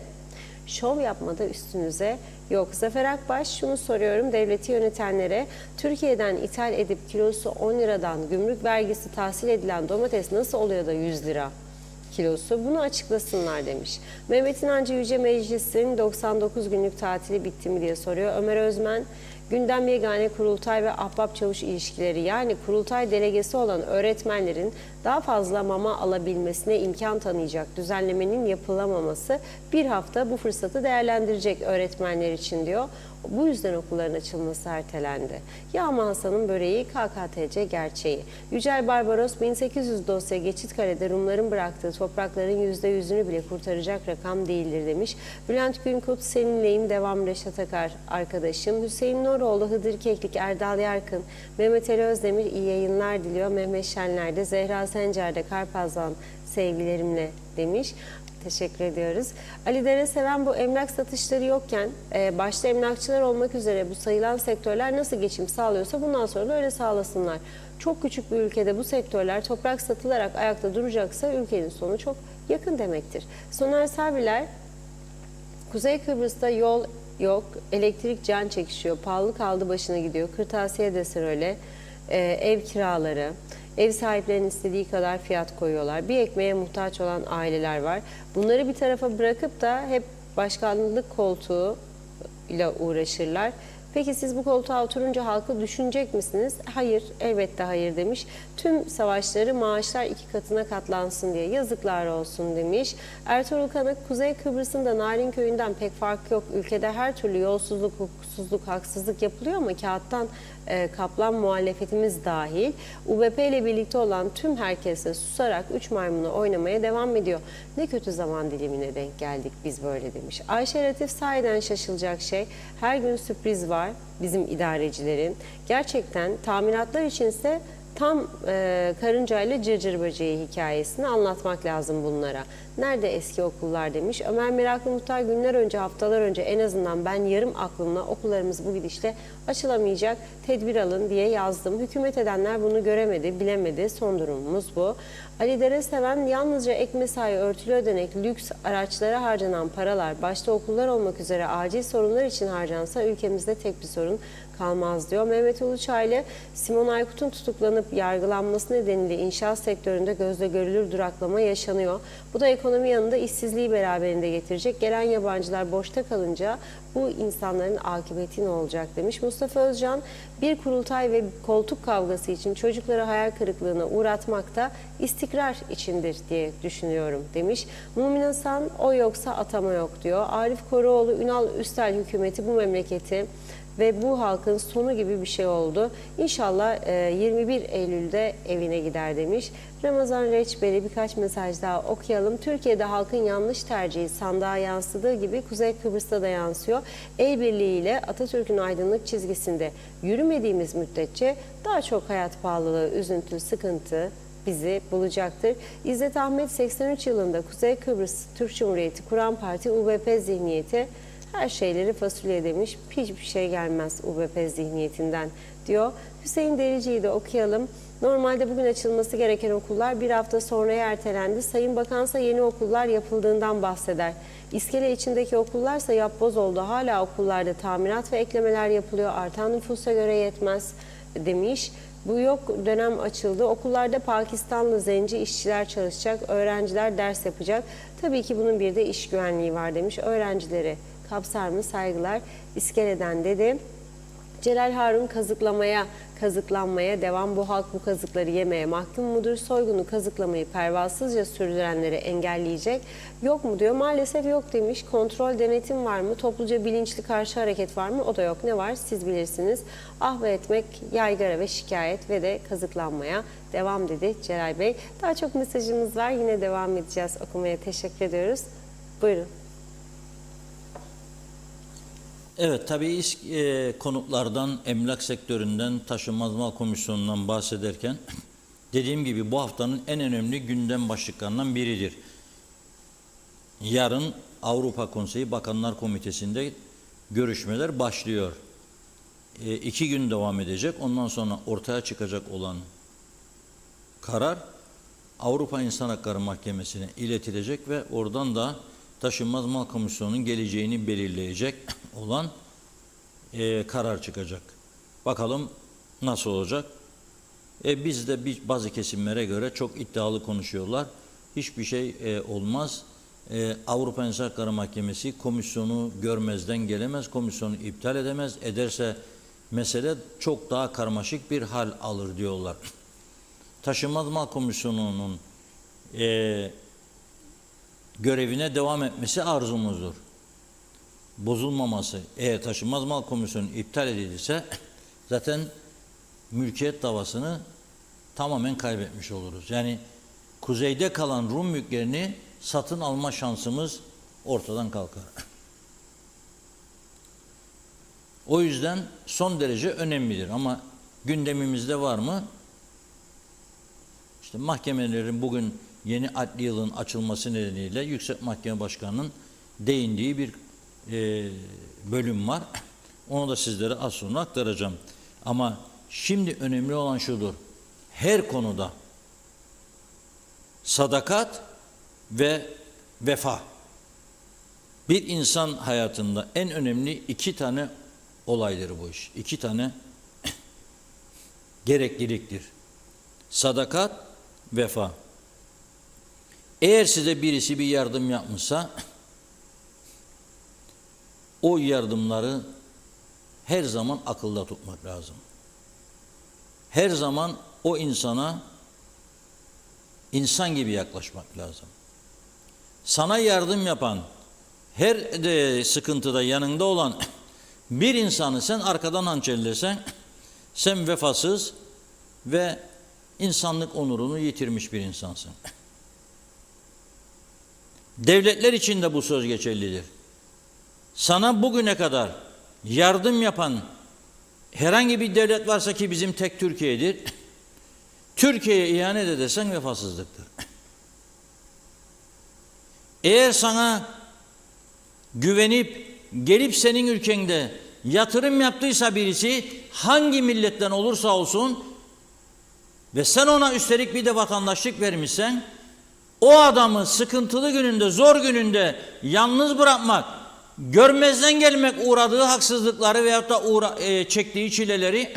şov yapmada üstünüze yok. Zafer Akbaş, şunu soruyorum devleti yönetenlere, Türkiye'den ithal edip kilosu 10 liradan gümrük vergisi tahsil edilen domates nasıl oluyor da 100 lira? Kilosu. Bunu açıklasınlar demiş. Mehmet İnancı, Yüce Meclis'in 99 günlük tatili bitti mi diye soruyor. Ömer Özmen, gündem yegane kurultay ve ahbap çavuş ilişkileri, yani kurultay delegesi olan öğretmenlerin daha fazla mama alabilmesine imkan tanıyacak düzenlemenin yapılamaması, bir hafta bu fırsatı değerlendirecek öğretmenler için diyor. Bu yüzden okulların açılması ertelendi. Yağma Hasan'ın böreği, KKTC gerçeği. Yücel Barbaros, 1800 dosya Geçitkale'de Rumların bıraktığı toprakların %100'ünü bile kurtaracak rakam değildir demiş. Bülent Günkut, seninleyim, devam Reşat Akar arkadaşım. Hüseyin Noroğlu, Hıdır Keklik, Erdal Yarkın, Mehmet Ali Özdemir iyi yayınlar diliyor. Mehmet Şenler'de, Zehra Sencer'de Karpaz'dan sevgilerimle demiş. Teşekkür ediyoruz. Ali Dereseven, bu emlak satışları yokken başta emlakçılar olmak üzere bu sayılan sektörler nasıl geçim sağlıyorsa bundan sonra da öyle sağlasınlar. Çok küçük bir ülkede bu sektörler toprak satılarak ayakta duracaksa ülkenin sonu çok yakın demektir. Soner Sabiler, Kuzey Kıbrıs'ta yol yok, elektrik can çekişiyor, pahalılık aldı başına gidiyor, kırtasiye desen öyle, ev kiraları, ev sahiplerinin istediği kadar fiyat koyuyorlar. Bir ekmeğe muhtaç olan aileler var. Bunları bir tarafa bırakıp da hep başkanlık koltuğu ile uğraşırlar. Peki siz bu koltuğa oturunca halkı düşünecek misiniz? Hayır, elbette hayır demiş. Tüm savaşları maaşlar 2 katına katlansın diye yazıklar olsun demiş. Ertuğrul Kanık, Kuzey Kıbrıs'ın da Narinköy'ünden pek fark yok. Ülkede her türlü yolsuzluk, hukuksuzluk, haksızlık yapılıyor ama kağıttan kaplan muhalefetimiz dahil. UBP ile birlikte olan tüm herkese susarak 3 maymunu oynamaya devam ediyor. Ne kötü zaman dilimine denk geldik biz böyle demiş. Ayşe Latif, sahiden şaşılacak şey. Her gün sürpriz var bizim idarecilerin. Gerçekten tamiratlar içinse tam karıncayla cırcır böceği hikayesini anlatmak lazım bunlara. Nerede eski okullar demiş. Ömer Meraklı Muhtar, günler önce, haftalar önce en azından ben yarım aklımla okullarımız bu gidişle açılamayacak, tedbir alın diye yazdım. Hükümet edenler bunu göremedi, bilemedi. Son durumumuz bu. Ali Dereseven, yalnızca ek mesai, örtülü ödenek, lüks araçlara harcanan paralar başta okullar olmak üzere acil sorunlar için harcansa ülkemizde tek bir sorun kalmaz diyor. Mehmet Uluçaylı, Simon Aykut'un tutuklanıp yargılanması nedeniyle inşaat sektöründe gözle görülür duraklama yaşanıyor. Bu da ekonomi yanında işsizliği beraberinde getirecek. Gelen yabancılar boşta kalınca bu insanların akıbeti ne olacak demiş. Mustafa Özcan, bir kurultay ve koltuk kavgası için çocukları hayal kırıklığına uğratmak da istikrar içindir diye düşünüyorum demiş. Mumin Hasan, o yoksa atama yok diyor. Arif Koruoğlu, Ünal Üstel hükümeti bu memleketi ve bu halkın sonu gibi bir şey oldu. İnşallah 21 Eylül'de evine gider demiş. Ramazan Reçber'i birkaç mesaj daha okuyalım. Türkiye'de halkın yanlış tercihi sandığa yansıdığı gibi Kuzey Kıbrıs'ta da yansıyor. El birliğiyle Atatürk'ün aydınlık çizgisinde yürümediğimiz müddetçe daha çok hayat pahalılığı, üzüntü, sıkıntı bizi bulacaktır. İzzet Ahmet 83 yılında Kuzey Kıbrıs Türk Cumhuriyeti kuran parti UBP zihniyeti her şeyleri fasulye demiş. Hiçbir şey gelmez UBP zihniyetinden diyor. Hüseyin Derici'yi de okuyalım. Normalde bugün açılması gereken okullar bir hafta sonraya ertelendi. Sayın Bakansa yeni okullar yapıldığından bahseder. İskele içindeki okullarsa yapboz oldu. Hala okullarda tamirat ve eklemeler yapılıyor. Artan nüfusa göre yetmez demiş. Bu yok dönem açıldı. Okullarda Pakistanlı zenci işçiler çalışacak. Öğrenciler ders yapacak. Tabii ki bunun bir de iş güvenliği var demiş. Öğrencileri kapsar mı? Saygılar İskele'den dedi. Celal Harun kazıklanmaya devam. Bu halk bu kazıkları yemeye mahkum mudur? Soygunu kazıklamayı pervasızca sürdürenleri engelleyecek yok mu diyor. Maalesef yok demiş. Kontrol, denetim var mı? Topluca bilinçli karşı hareket var mı? O da yok. Ne var? Siz bilirsiniz. Ahva etmek, yaygara ve şikayet ve de kazıklanmaya devam dedi Celal Bey. Daha çok mesajımız var. Yine devam edeceğiz okumaya. Teşekkür ediyoruz. Buyurun. Evet, tabii konutlardan, emlak sektöründen, taşınmaz mal komisyonundan bahsederken dediğim gibi bu haftanın en önemli gündem başlıklarından biridir. Yarın Avrupa Konseyi Bakanlar Komitesi'nde görüşmeler başlıyor. 2 gün devam edecek. Ondan sonra ortaya çıkacak olan karar Avrupa İnsan Hakları Mahkemesi'ne iletilecek ve oradan da Taşınmaz Mal Komisyonu'nun geleceğini belirleyecek olan karar çıkacak. Bakalım nasıl olacak? Bizde bazı kesimlere göre çok iddialı konuşuyorlar. Hiçbir şey olmaz. Avrupa İnsan Hakları Mahkemesi komisyonu görmezden gelemez, komisyonu iptal edemez. Ederse mesele çok daha karmaşık bir hal alır diyorlar. Taşınmaz Mal Komisyonu'nun görevine devam etmesi arzumuzdur. Bozulmaması, eğer Taşınmaz Mal Komisyonu iptal edilirse zaten mülkiyet davasını tamamen kaybetmiş oluruz. Yani kuzeyde kalan Rum mülklerini satın alma şansımız ortadan kalkar. O yüzden son derece önemlidir ama gündemimizde var mı? İşte mahkemelerin bugün yeni adli yılın açılması nedeniyle Yüksek Mahkeme Başkanı'nın değindiği bir bölüm var. Onu da sizlere az sonra aktaracağım. Ama şimdi önemli olan şudur. Her konuda sadakat ve vefa. Bir insan hayatında en önemli 2 tane olaydır bu iş. 2 tane gerekliliktir. Sadakat, vefa. Eğer size birisi bir yardım yapmışsa o yardımları her zaman akılda tutmak lazım. Her zaman o insana insan gibi yaklaşmak lazım. Sana yardım yapan, her sıkıntıda yanında olan bir insanı sen arkadan hançerlesen, sen vefasız ve insanlık onurunu yitirmiş bir insansın. Devletler için de bu söz geçerlidir. Sana bugüne kadar yardım yapan herhangi bir devlet varsa ki bizim tek Türkiye'dir. Türkiye'ye ihanet edersen vefasızlıktır. Eğer sana güvenip gelip senin ülkende yatırım yaptıysa birisi hangi milletten olursa olsun ve sen ona üstelik bir de vatandaşlık vermişsen o adamı sıkıntılı gününde, zor gününde yalnız bırakmak, görmezden gelmek uğradığı haksızlıkları veyahut da çektiği çileleri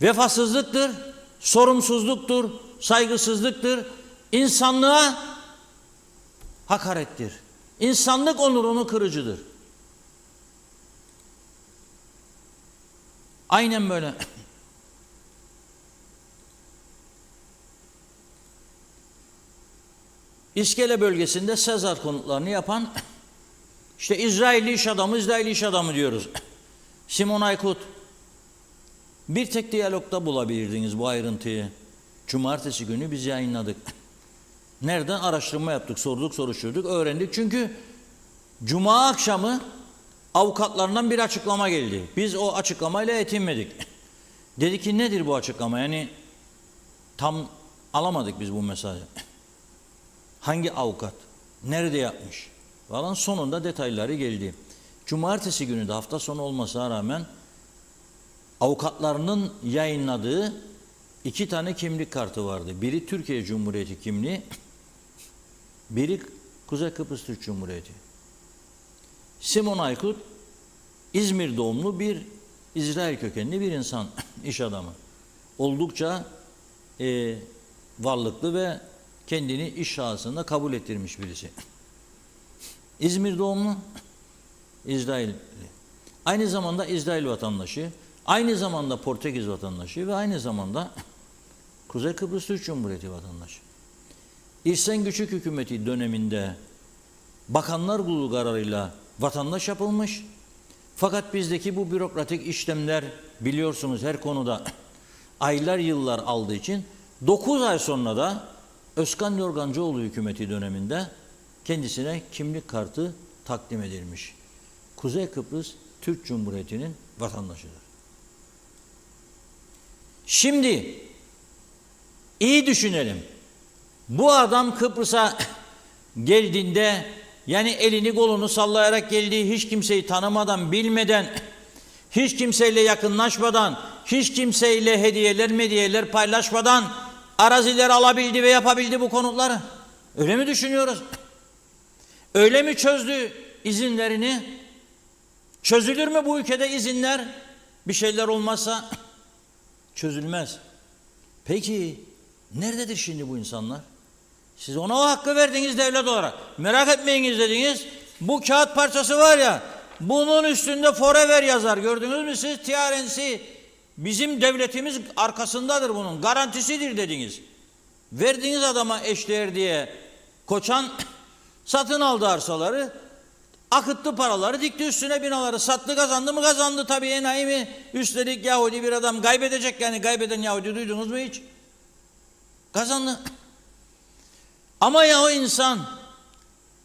vefasızlıktır, sorumsuzluktur, saygısızlıktır, insanlığa hakarettir. İnsanlık onurunu kırıcıdır. Aynen böyle. İskele bölgesinde Sezar konutlarını yapan işte İsrailli iş adamı diyoruz. Simon Aykut. Bir tek diyalogda bulabilirdiniz bu ayrıntıyı. Cumartesi günü biz yayınladık. Nereden? Araştırma yaptık, sorduk, soruşturduk, öğrendik. Çünkü Cuma akşamı avukatlarından bir açıklama geldi. Biz o açıklamayla yetinmedik. Dedi ki nedir bu açıklama? Yani tam alamadık biz bu mesajı. Hangi avukat? Nerede yapmış? Falan sonunda detayları geldi. Cumartesi günü de hafta sonu olmasına rağmen avukatlarının yayınladığı 2 tane kimlik kartı vardı. Biri Türkiye Cumhuriyeti kimliği, biri Kuzey Kıbrıs Türk Cumhuriyeti. Simon Aykut, İzmir doğumlu bir İsrail kökenli bir insan, iş adamı. Oldukça varlıklı ve kendini iş sahasında kabul ettirmiş birisi. İzmir doğumlu, İsrailli. Aynı zamanda İsrail vatandaşı, aynı zamanda Portekiz vatandaşı ve aynı zamanda Kuzey Kıbrıs Türk Cumhuriyeti vatandaşı. İhsan Küçük hükümeti döneminde Bakanlar Kurulu kararıyla vatandaş yapılmış. Fakat bizdeki bu bürokratik işlemler biliyorsunuz her konuda aylar yıllar aldığı için 9 ay sonra da Özkan Yorgancıoğlu hükümeti döneminde kendisine kimlik kartı takdim edilmiş. Kuzey Kıbrıs Türk Cumhuriyeti'nin vatandaşıdır. Şimdi iyi düşünelim. Bu adam Kıbrıs'a geldiğinde yani elini kolunu sallayarak geldiği, hiç kimseyi tanımadan, bilmeden, hiç kimseyle yakınlaşmadan, hiç kimseyle hediyeler paylaşmadan araziler alabildi ve yapabildi bu konutları. Öyle mi düşünüyoruz? Öyle mi çözdü izinlerini? Çözülür mü bu ülkede izinler? Bir şeyler olmazsa çözülmez. Peki nerededir şimdi bu insanlar? Siz ona o hakkı verdiniz devlet olarak. Merak etmeyiniz dediniz. Bu kağıt parçası var ya, bunun üstünde forever yazar. Gördünüz mü siz? TRNC. Bizim devletimiz arkasındadır bunun. Garantisidir dediniz. Verdiğiniz adama eşdeğer diye Koçan satın aldı arsaları. Akıttı paraları, dikti üstüne binaları. Sattı, kazandı mı? Kazandı tabii, enayi mi? Üstelik Yahudi bir adam kaybedecek, yani kaybeden Yahudi duydunuz mu hiç? Kazandı. Ama ya o insan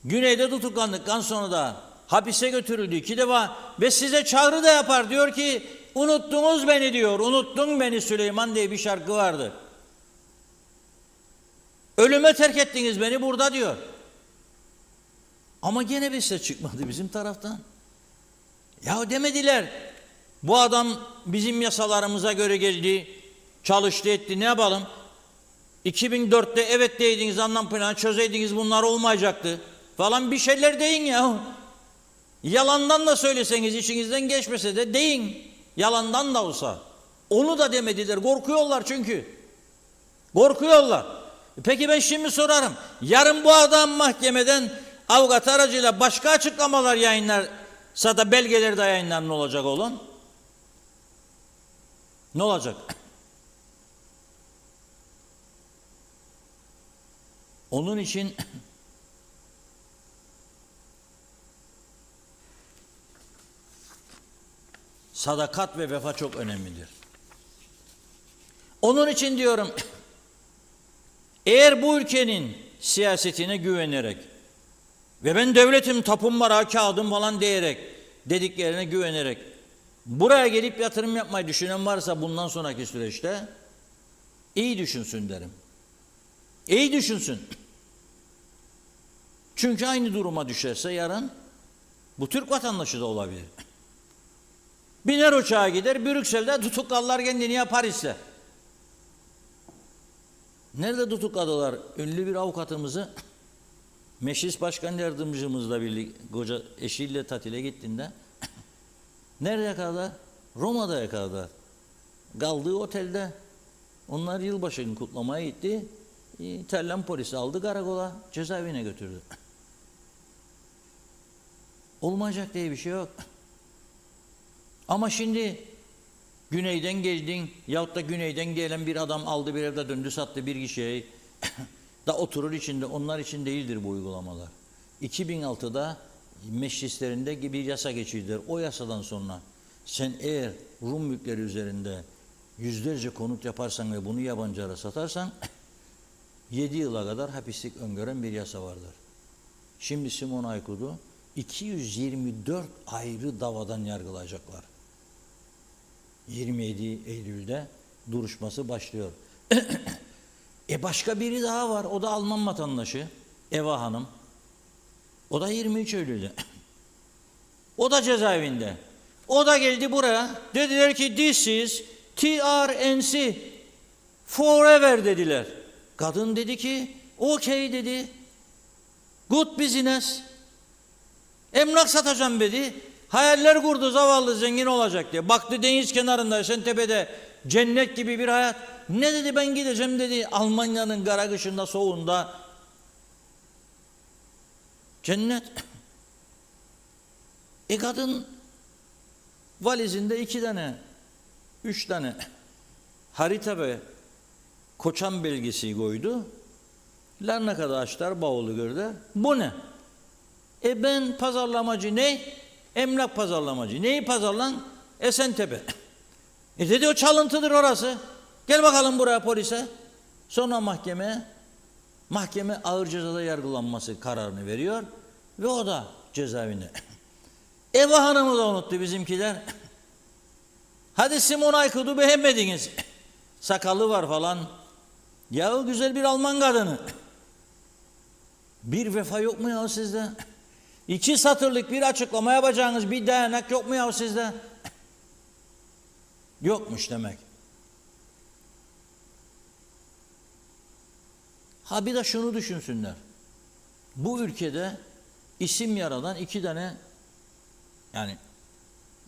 güneyde tutuklandıktan sonra da hapise götürüldü 2 defa ve size çağrı da yapar. Diyor ki unuttunuz beni diyor. Unuttun beni Süleyman diye bir şarkı vardı. Ölüme terk ettiniz beni burada diyor. Ama gene bir ses çıkmadı bizim taraftan. Ya demediler. Bu adam bizim yasalarımıza göre geldi, çalıştı etti, ne yapalım? 2004'te evet deydiniz, anlam planı çözeydiniz, bunlar olmayacaktı falan, bir şeyler deyin ya. Yalandan da söyleseniz, içinizden geçmese de deyin. Yalandan da olsa. Onu da demediler. Korkuyorlar çünkü. Korkuyorlar. Peki ben şimdi sorarım. Yarın bu adam mahkemeden avukat aracıyla başka açıklamalar yayınlarsa da belgeleri de yayınlar, ne olacak oğlum? Ne olacak? Onun için sadakat ve vefa çok önemlidir. Onun için diyorum, eğer bu ülkenin siyasetine güvenerek ve ben devletim, tapum var, kağıdım falan diyerek, dediklerine güvenerek buraya gelip yatırım yapmayı düşünen varsa bundan sonraki süreçte iyi düşünsün derim. İyi düşünsün. Çünkü aynı duruma düşerse yarın bu Türk vatandaşı da olabilir. Biner uçağa gider, Brüksel'de tutuklarlar kendini, ya Paris'te. Nerede tutukladılar? Ünlü bir avukatımızı meclis başkan yardımcımızla birlikte koca eşiyle tatile gittiğinde nerede yakaladılar? Roma'da yakaladılar. Kaldığı otelde. Onlar yılbaşını kutlamaya gitti. İtalyan polisi aldı karakola, cezaevine götürdü. Olmayacak diye bir şey yok. Ama şimdi güneyden geldin yahut da güneyden gelen bir adam aldı bir evde döndü sattı bir kişiye da oturur içinde, onlar için değildir bu uygulamalar. 2006'da meclislerinde bir yasa geçirdiler. O yasadan sonra Sen eğer Rum mülkleri üzerinde yüzlerce konut yaparsan ve bunu yabancılara satarsan 7 yıla kadar hapislik öngören bir yasa vardır. Şimdi Simon Aykut'u 224 ayrı davadan yargılayacaklar. 27 Eylül'de duruşması başlıyor. Başka biri daha var. O da Alman vatandaşı. Eva Hanım. O da 23 Eylül'de. O da cezaevinde. O da geldi buraya. Dediler ki this is TRNC forever dediler. Kadın dedi ki okey dedi. Good business. Emlak satacağım dedi. Hayaller kurdu zavallı zengin olacak diye. Baktı deniz kenarında Şentepe'de cennet gibi bir hayat. Ne dedi ben gideceğim dedi Almanya'nın kara kışında soğuğunda. Cennet. Kadın valizinde 2 tane, 3 tane harita ve koçan belgesi koydu. Larnaka'da açtılar, bavulu gördüler. Bu ne? Ben pazarlamacı ne? Emlak pazarlamacı. Neyi pazarlan? Esentepe. Dedi o çalıntıdır orası. Gel bakalım buraya polise. Sonra mahkeme ağır cezada yargılanması kararını veriyor ve o da cezaevine. Eva Hanım'ı da unuttu bizimkiler. Hadi Simon Aykut'u beğenmediniz. Sakalı var falan. Yahu güzel bir Alman kadını. Bir vefa yok mu ya sizde? 2 satırlık bir açıklama yapacağınız bir dayanak yok mu ya sizde? Yokmuş demek. Ha bir de şunu düşünsünler. Bu ülkede isim yaradan 2 tane yani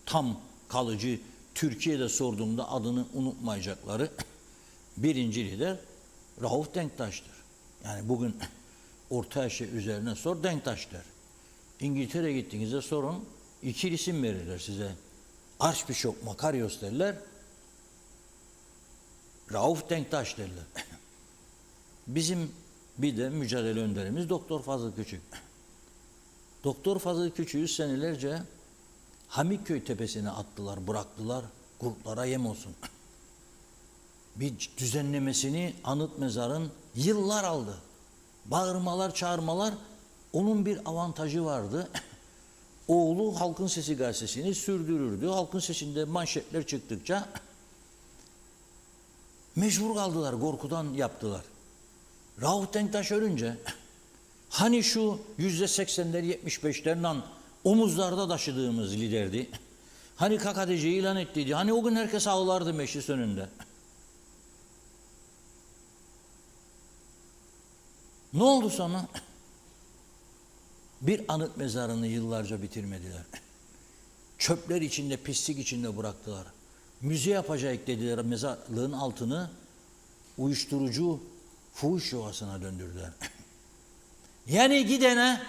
tam kalıcı Türkiye'de sorduğumda adını unutmayacakları birinci lider Rauf Denktaş'tır. Yani bugün Orta Asya üzerine sor Denktaş der. İngiltere gittiğinizde sorun 2 isim verirler size. Archbishop Makarios derler. Rauf Denktaş derler. Bizim bir de mücadele önderimiz Doktor Fazıl Küçük. Doktor Fazıl Küçük'ü senelerce Hamiköy tepesine attılar, bıraktılar, kurtlara yem olsun. Bir düzenlemesini anıt mezarın yıllar aldı. Bağırmalar, çağırmalar, onun bir avantajı vardı. Oğlu Halkın Sesi gazetesini sürdürürdü. Halkın Sesi'nde manşetler çıktıkça mecbur kaldılar, korkudan yaptılar. Rauf Denktaş ölünce hani şu %80'ler 75'lerle omuzlarda taşıdığımız liderdi. Hani KKTC ilan ettiydi. Hani o gün herkes ağlardı meclis önünde. Ne oldu sonra? Bir anıt mezarını yıllarca bitirmediler. Çöpler içinde, pislik içinde bıraktılar. Müze yapacak dediler mezarlığın altını. Uyuşturucu, fuhuş yuvasına döndürdüler. Yani gidene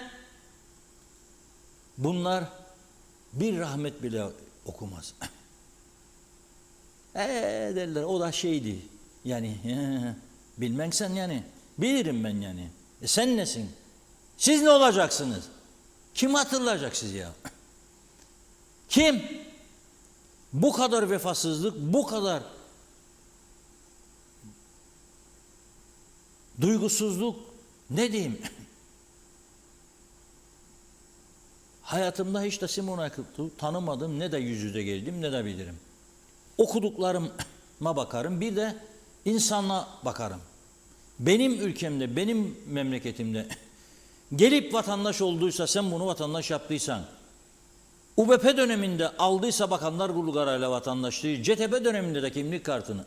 bunlar bir rahmet bile okumaz. Derler o da şeydi. Yani bilmem sen yani. Bilirim ben yani. Sen nesin? Siz ne olacaksınız? Kim hatırlayacak sizi ya? Kim? Bu kadar vefasızlık, bu kadar duygusuzluk ne diyeyim? Hayatımda hiç de Simon Aykut'u tanımadım, ne de yüz yüze geldim, ne de bilirim. Okuduklarıma bakarım, bir de insanla bakarım. Benim ülkemde, benim memleketimde gelip vatandaş olduysa, sen bunu vatandaş yaptıysan, UBP döneminde aldıysa Bakanlar Kurulu kararıyla vatandaşlığı, CTP döneminde de kimlik kartını,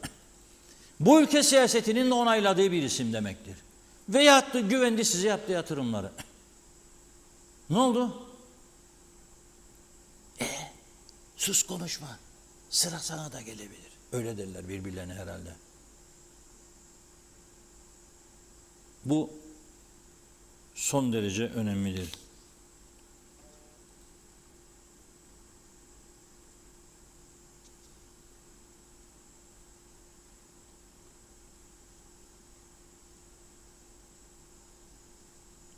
bu ülke siyasetinin de onayladığı bir isim demektir. Veyahut da güvendi size yaptığı yatırımları. Ne oldu? Sus konuşma. Sıra sana da gelebilir. Öyle derler birbirlerine herhalde. Bu son derece önemlidir.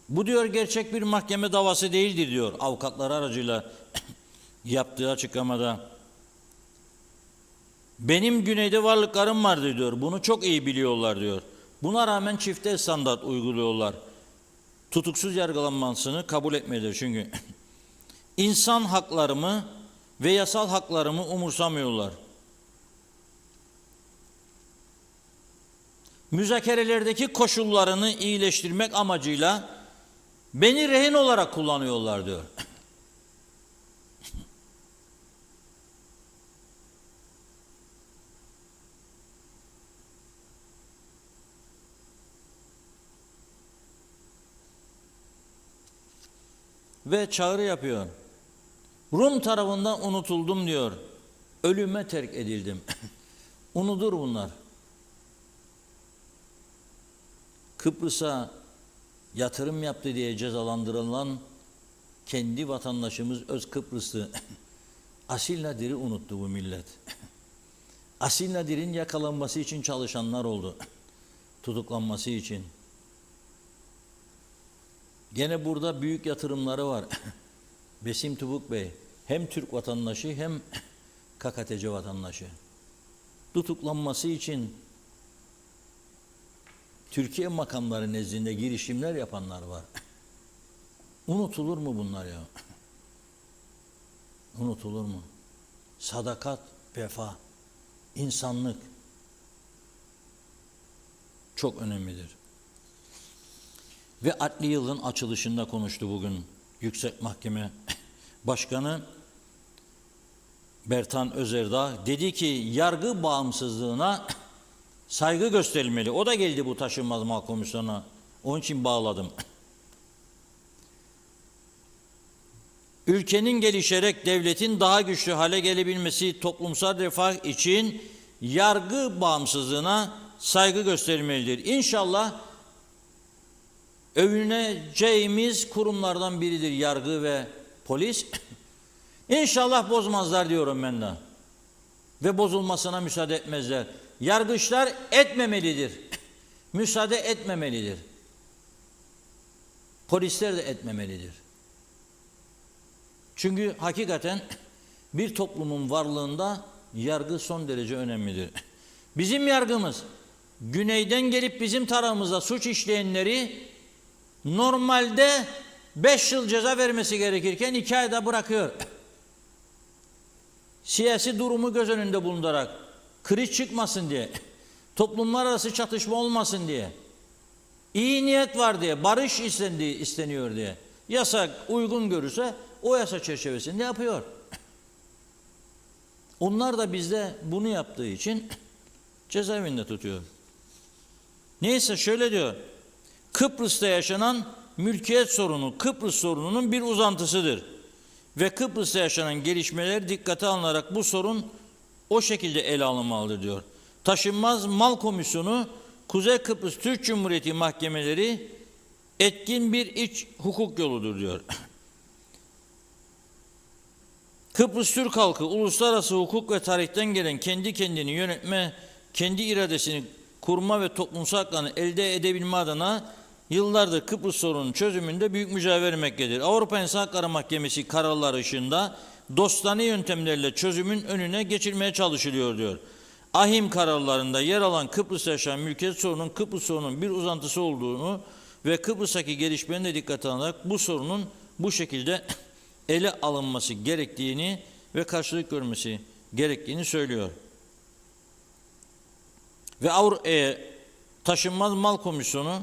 Bu diyor gerçek bir mahkeme davası değildir diyor avukatlar aracıyla yaptığı açıklamada Benim güneyde varlıklarım vardı diyor. Bunu çok iyi biliyorlar diyor. Buna rağmen çifte standart uyguluyorlar. Tutuksuz yargılanmasını kabul etmelidir çünkü. İnsan haklarımı ve yasal haklarımı umursamıyorlar. Müzakerelerdeki koşullarını iyileştirmek amacıyla beni rehin olarak kullanıyorlar diyor. Ve çağrı yapıyor. Rum tarafından unutuldum diyor. Ölüme terk edildim. Unudur bunlar. Kıbrıs'a yatırım yaptı diye cezalandırılan kendi vatandaşımız Öz Kıbrıslı Asil Nadir'i unuttu bu millet. Asil Nadir'in yakalanması için çalışanlar oldu. Tutuklanması için. Gene burada büyük yatırımları var. Besim Tubuk Bey hem Türk vatandaşı hem KKTC vatandaşı. Tutuklanması için Türkiye makamları nezdinde girişimler yapanlar var. Unutulur mu bunlar ya? Unutulur mu? Sadakat, vefa, insanlık çok önemlidir. Ve adli yılın açılışında konuştu bugün Yüksek Mahkeme Başkanı Bertan Özerdağ. Dedi ki yargı bağımsızlığına saygı gösterilmeli. O da geldi bu taşınmaz mal komisyonuna. Onun için bağladım. Ülkenin gelişerek devletin daha güçlü hale gelebilmesi, toplumsal refah için yargı bağımsızlığına saygı gösterilmelidir. İnşallah övüneceğimiz kurumlardan biridir yargı ve polis. İnşallah bozmazlar diyorum ben de. Ve bozulmasına müsaade etmezler. Yargıçlar etmemelidir. Müsaade etmemelidir. Polisler de etmemelidir. Çünkü hakikaten bir toplumun varlığında yargı son derece önemlidir. Bizim yargımız güneyden gelip bizim tarafımızda suç işleyenleri normalde 5 yıl ceza vermesi gerekirken 2 ayda bırakıyor. Siyasi durumu göz önünde bulundurarak, kriz çıkmasın diye, toplumlar arası çatışma olmasın diye, iyi niyet var diye, barış isteniyor diye, yasak uygun görürse o yasa çerçevesinde yapıyor. Onlar da bizde bunu yaptığı için cezaevinde tutuyor. Neyse şöyle diyor, Kıbrıs'ta yaşanan mülkiyet sorunu, Kıbrıs sorununun bir uzantısıdır. Ve Kıbrıs'ta yaşanan gelişmeler dikkate alınarak bu sorun o şekilde ele alınmalıdır diyor. Taşınmaz Mal Komisyonu, Kuzey Kıbrıs Türk Cumhuriyeti mahkemeleri etkin bir iç hukuk yoludur diyor. Kıbrıs Türk halkı uluslararası hukuk ve tarihten gelen kendi kendini yönetme, kendi iradesini kurma ve toplumsal haklarını elde edebilme adına yıllardır Kıbrıs sorunun çözümünde büyük mücadele vermektedir. Avrupa İnsan Hakları Mahkemesi kararları ışığında dostane yöntemlerle çözümün önüne geçilmeye çalışılıyor diyor. Ahim kararlarında yer alan Kıbrıs'ta yaşanan mülkiyet sorunun Kıbrıs sorunun bir uzantısı olduğunu ve Kıbrıs'taki gelişmenin de dikkate alınarak bu sorunun bu şekilde ele alınması gerektiğini ve karşılık görmesi gerektiğini söylüyor. Ve Taşınmaz Mal Komisyonu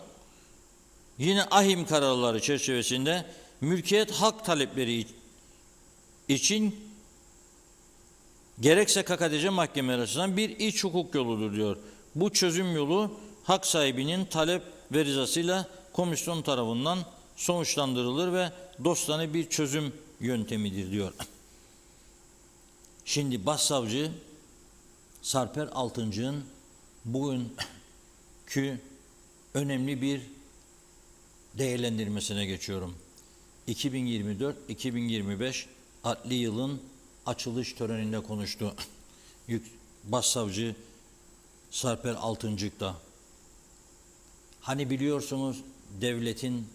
yine ahim kararları çerçevesinde mülkiyet hak talepleri için gerekse KKTC mahkemeleri açısından bir iç hukuk yoludur diyor. Bu çözüm yolu hak sahibinin talep ve rızasıyla komisyon tarafından sonuçlandırılır ve dostane bir çözüm yöntemidir diyor. Şimdi Başsavcı Sarper Altıncı'nın bugünkü önemli bir değerlendirmesine geçiyorum. 2024-2025 adli yılın açılış töreninde konuştu. Başsavcı Sarper Altıncık'ta. Hani biliyorsunuz devletin,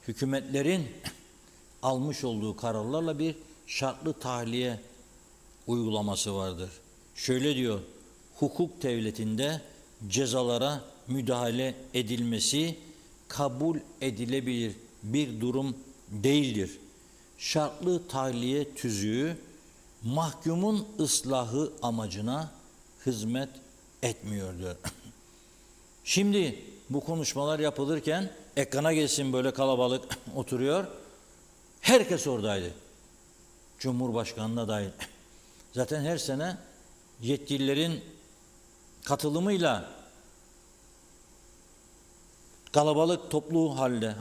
hükümetlerin almış olduğu kararlarla bir şartlı tahliye uygulaması vardır. Şöyle diyor, hukuk devletinde cezalara müdahale edilmesi kabul edilebilir bir durum değildir. Şartlı tahliye tüzüğü mahkumun ıslahı amacına hizmet etmiyor diyor. Şimdi bu konuşmalar yapılırken ekrana gelsin böyle kalabalık oturuyor. Herkes oradaydı. Cumhurbaşkanı da dahil. Zaten her sene yetkililerin katılımıyla kalabalık toplu halde.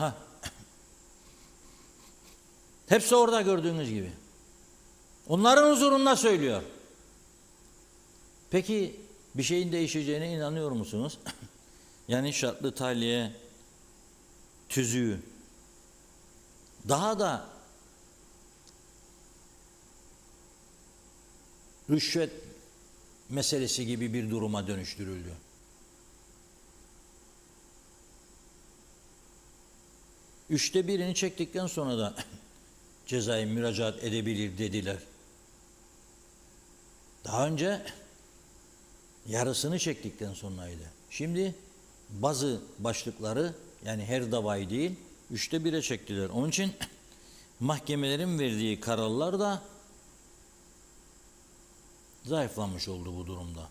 Hepsi orada gördüğünüz gibi. Onların huzurunda söylüyor. Peki bir şeyin değişeceğine inanıyor musunuz? Yani şartlı tahliye tüzüğü daha da rüşvet meselesi gibi bir duruma dönüştürüldü. Üçte birini çektikten sonra da cezaya müracaat edebilir dediler. Daha önce yarısını çektikten sonraydı. Şimdi bazı başlıkları, yani her davayı değil, 1/3'e çektiler. Onun için mahkemelerin verdiği kararlar da zayıflamış oldu bu durumda.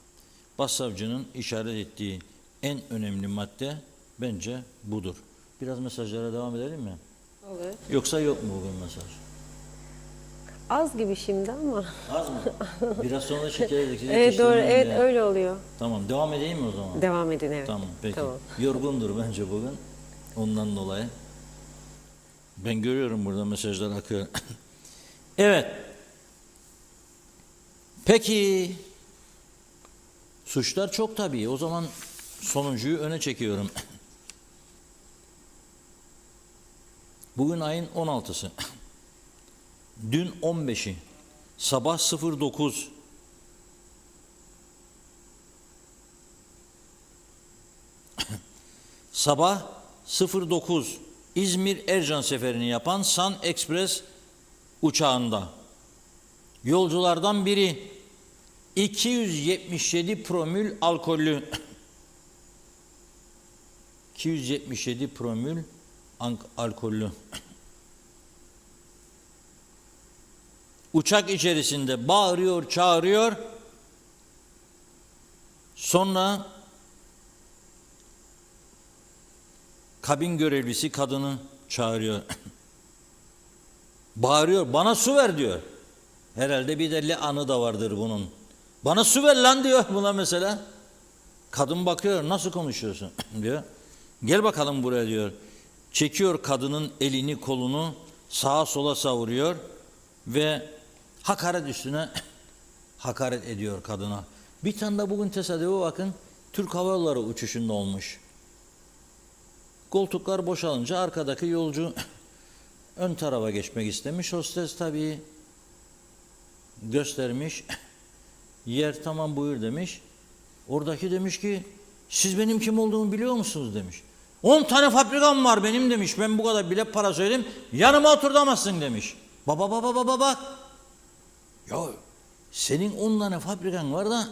Başsavcının işaret ettiği en önemli madde bence budur. Biraz mesajlara devam edelim mi? Olur. Yoksa yok mu bugün mesaj? Az gibi şimdi ama. Az mı? Biraz sonra çekeriz. Evet doğru, evet öyle oluyor. Tamam, devam edeyim mi o zaman? Devam edin, evet. Tamam, peki. Tamam. Yorgundur bence bugün. Ondan dolayı. Ben görüyorum burada mesajlar akıyor. Evet. Peki. Suçlar çok tabii. O zaman sonuncuyu öne çekiyorum. Bugün ayın 16'sı. Dün 15'i. Sabah 09. Sabah 09 İzmir-Ercan seferini yapan Sun Express uçağında yolculardan biri 277 promil alkollü 277 promil alkollü uçak içerisinde bağırıyor, çağırıyor. Sonra kabin görevlisi kadını çağırıyor. Bağırıyor, bana su ver diyor. Herhalde bir de anı da vardır bunun. Bana su ver lan diyor buna mesela. Kadın bakıyor, nasıl konuşuyorsun diyor. Gel bakalım buraya diyor. Çekiyor kadının elini kolunu sağa sola savuruyor ve hakaret üstüne hakaret ediyor kadına. Bir tane de bugün tesadüfe bakın, Türk Hava Yolları uçuşunda olmuş. Koltuklar boşalınca arkadaki yolcu ön tarafa geçmek istemiş. Hostes tabii göstermiş. Yer tamam buyur demiş. Oradaki demiş ki siz benim kim olduğumu biliyor musunuz demiş. 10 tane fabrikam var benim demiş. Ben bu kadar bilet para söyledim. Yanıma oturtamazsın demiş. Bak. Ya senin 10 tane fabrikan var da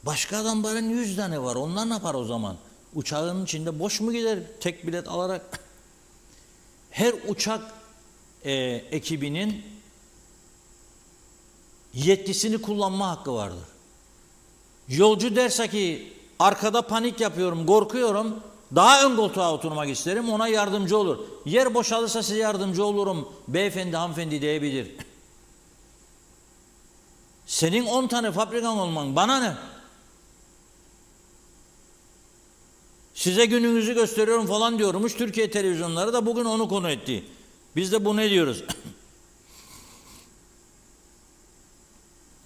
başka adamların 100 tane var. Onlar ne yapar o zaman? Uçağın içinde boş mu gider tek bilet alarak? Her uçak ekibinin yetkisini kullanma hakkı vardır. Yolcu derse ki arkada panik yapıyorum, korkuyorum, daha ön koltuğa oturmak isterim, ona yardımcı olur. Yer boşalırsa size yardımcı olurum, beyefendi, hanımefendi diyebilir. Senin 10 tane fabrikan olman bana ne? Size gününüzü gösteriyorum falan diyormuş. Türkiye televizyonları da bugün onu konu etti. Biz de bu ne diyoruz?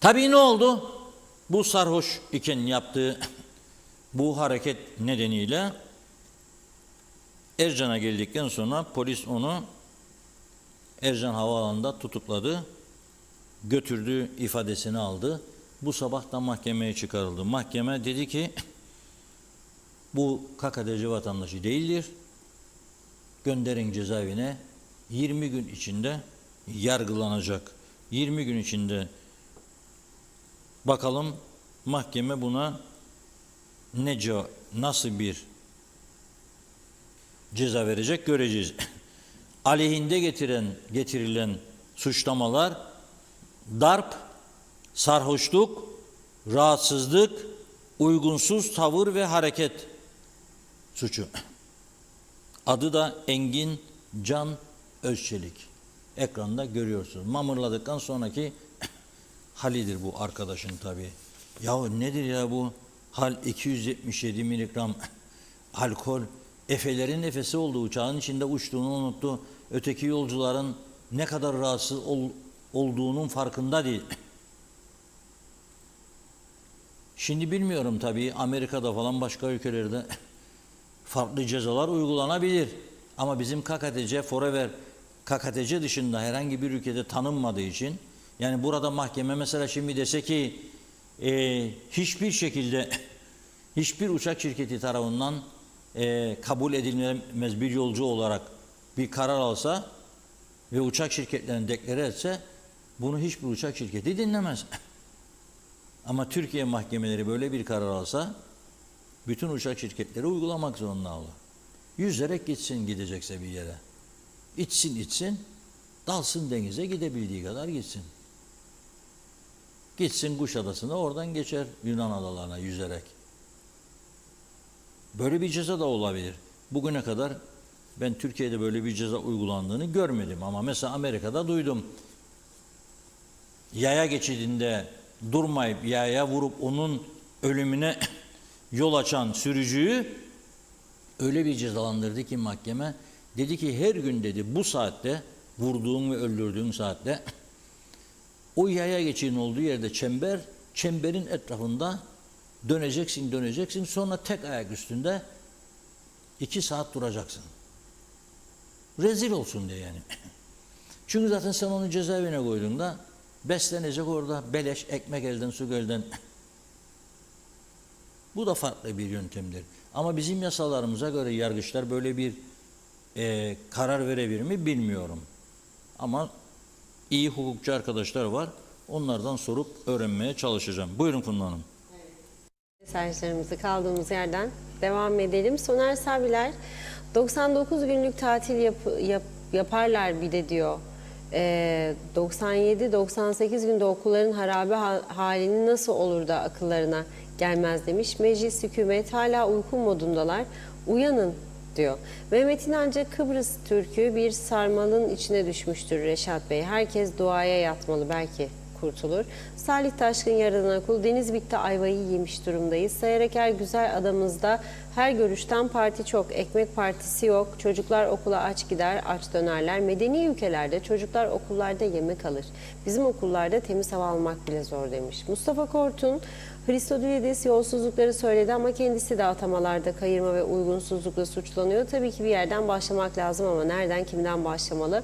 Tabii ne oldu? Bu sarhoş iken yaptığı bu hareket nedeniyle Ercan'a geldikten sonra polis onu Ercan Havaalanı'nda tutukladı. Götürdü, ifadesini aldı. Bu sabah da mahkemeye çıkarıldı. Mahkeme dedi ki bu KKTC vatandaşı değildir. Gönderin cezaevine, 20 gün içinde yargılanacak. 20 gün içinde Bakalım mahkeme buna nasıl bir ceza verecek göreceğiz. Aleyhinde getirilen suçlamalar darp, sarhoşluk, rahatsızlık, uygunsuz tavır ve hareket suçu. Adı da Engin Can Özçelik. Ekranda görüyorsunuz. Mamırladıktan sonraki halidir bu arkadaşın tabii. Ya nedir ya bu hal? 277 miligram alkol. Efelerin nefesi oldu. Uçağın içinde uçtuğunu unuttu. Öteki yolcuların ne kadar rahatsız olduğunun farkında değil. Şimdi bilmiyorum tabii, Amerika'da falan başka ülkelerde farklı cezalar uygulanabilir. Ama bizim KKTC, Forever KKTC dışında herhangi bir ülkede tanınmadığı için, yani burada mahkeme mesela şimdi dese ki hiçbir şekilde hiçbir uçak şirketi tarafından kabul edilemez bir yolcu olarak bir karar alsa ve uçak şirketlerini deklare etse, bunu hiçbir uçak şirketi dinlemez. Ama Türkiye mahkemeleri böyle bir karar alsa bütün uçak şirketleri uygulamak zorunda olur. Yüzerek gitsin gidecekse bir yere. İçsin, dalsın denize, gidebildiği kadar gitsin. Gitsin Kuşadası'na, oradan geçer Yunan adalarına yüzerek. Böyle bir ceza da olabilir. Bugüne kadar ben Türkiye'de böyle bir ceza uygulandığını görmedim. Ama mesela Amerika'da duydum. Yaya geçidinde durmayıp yaya vurup onun ölümüne yol açan sürücüyü öyle bir cezalandırdı ki mahkeme, dedi ki her gün dedi bu saatte, vurduğun ve öldürdüğün saatte o yaya geçidinin olduğu yerde çemberin etrafında döneceksin, sonra tek ayak üstünde 2 saat duracaksın. Rezil olsun diye yani. Çünkü zaten sen onu cezaevine koyduğunda beslenecek orada, beleş, ekmek elden, su gölden. Bu da farklı bir yöntemdir. Ama bizim yasalarımıza göre yargıçlar böyle bir karar verebilir mi bilmiyorum. Ama iyi hukukçu arkadaşlar var. Onlardan sorup öğrenmeye çalışacağım. Buyurun Funda Hanım. Mesajlarımızı kaldığımız yerden devam edelim. Soner Sabiler 99 günlük tatil yaparlar bir de diyor. 97-98 günde okulların harabe halini nasıl olur da akıllarına gelmez demiş. Meclis, hükümet hala uyku modundalar. Uyanın diyor. Mehmet İnancı, Kıbrıs Türk'ü bir sarmalın içine düşmüştür Reşat Bey. Herkes duaya yatmalı, belki kurtulur. Salih Taşkın, Yaradan Akul, deniz bitti ayvayı yemiş durumdayız. Sayareker güzel adamızda her görüşten parti çok, ekmek partisi yok. Çocuklar okula aç gider, aç dönerler. Medeni ülkelerde çocuklar okullarda yemek alır. Bizim okullarda temiz hava almak bile zor demiş. Mustafa Kortun, Hristodilides yolsuzlukları söyledi ama kendisi de atamalarda kayırma ve uygunsuzlukla suçlanıyor. Tabii ki bir yerden başlamak lazım ama nereden, kimden başlamalı?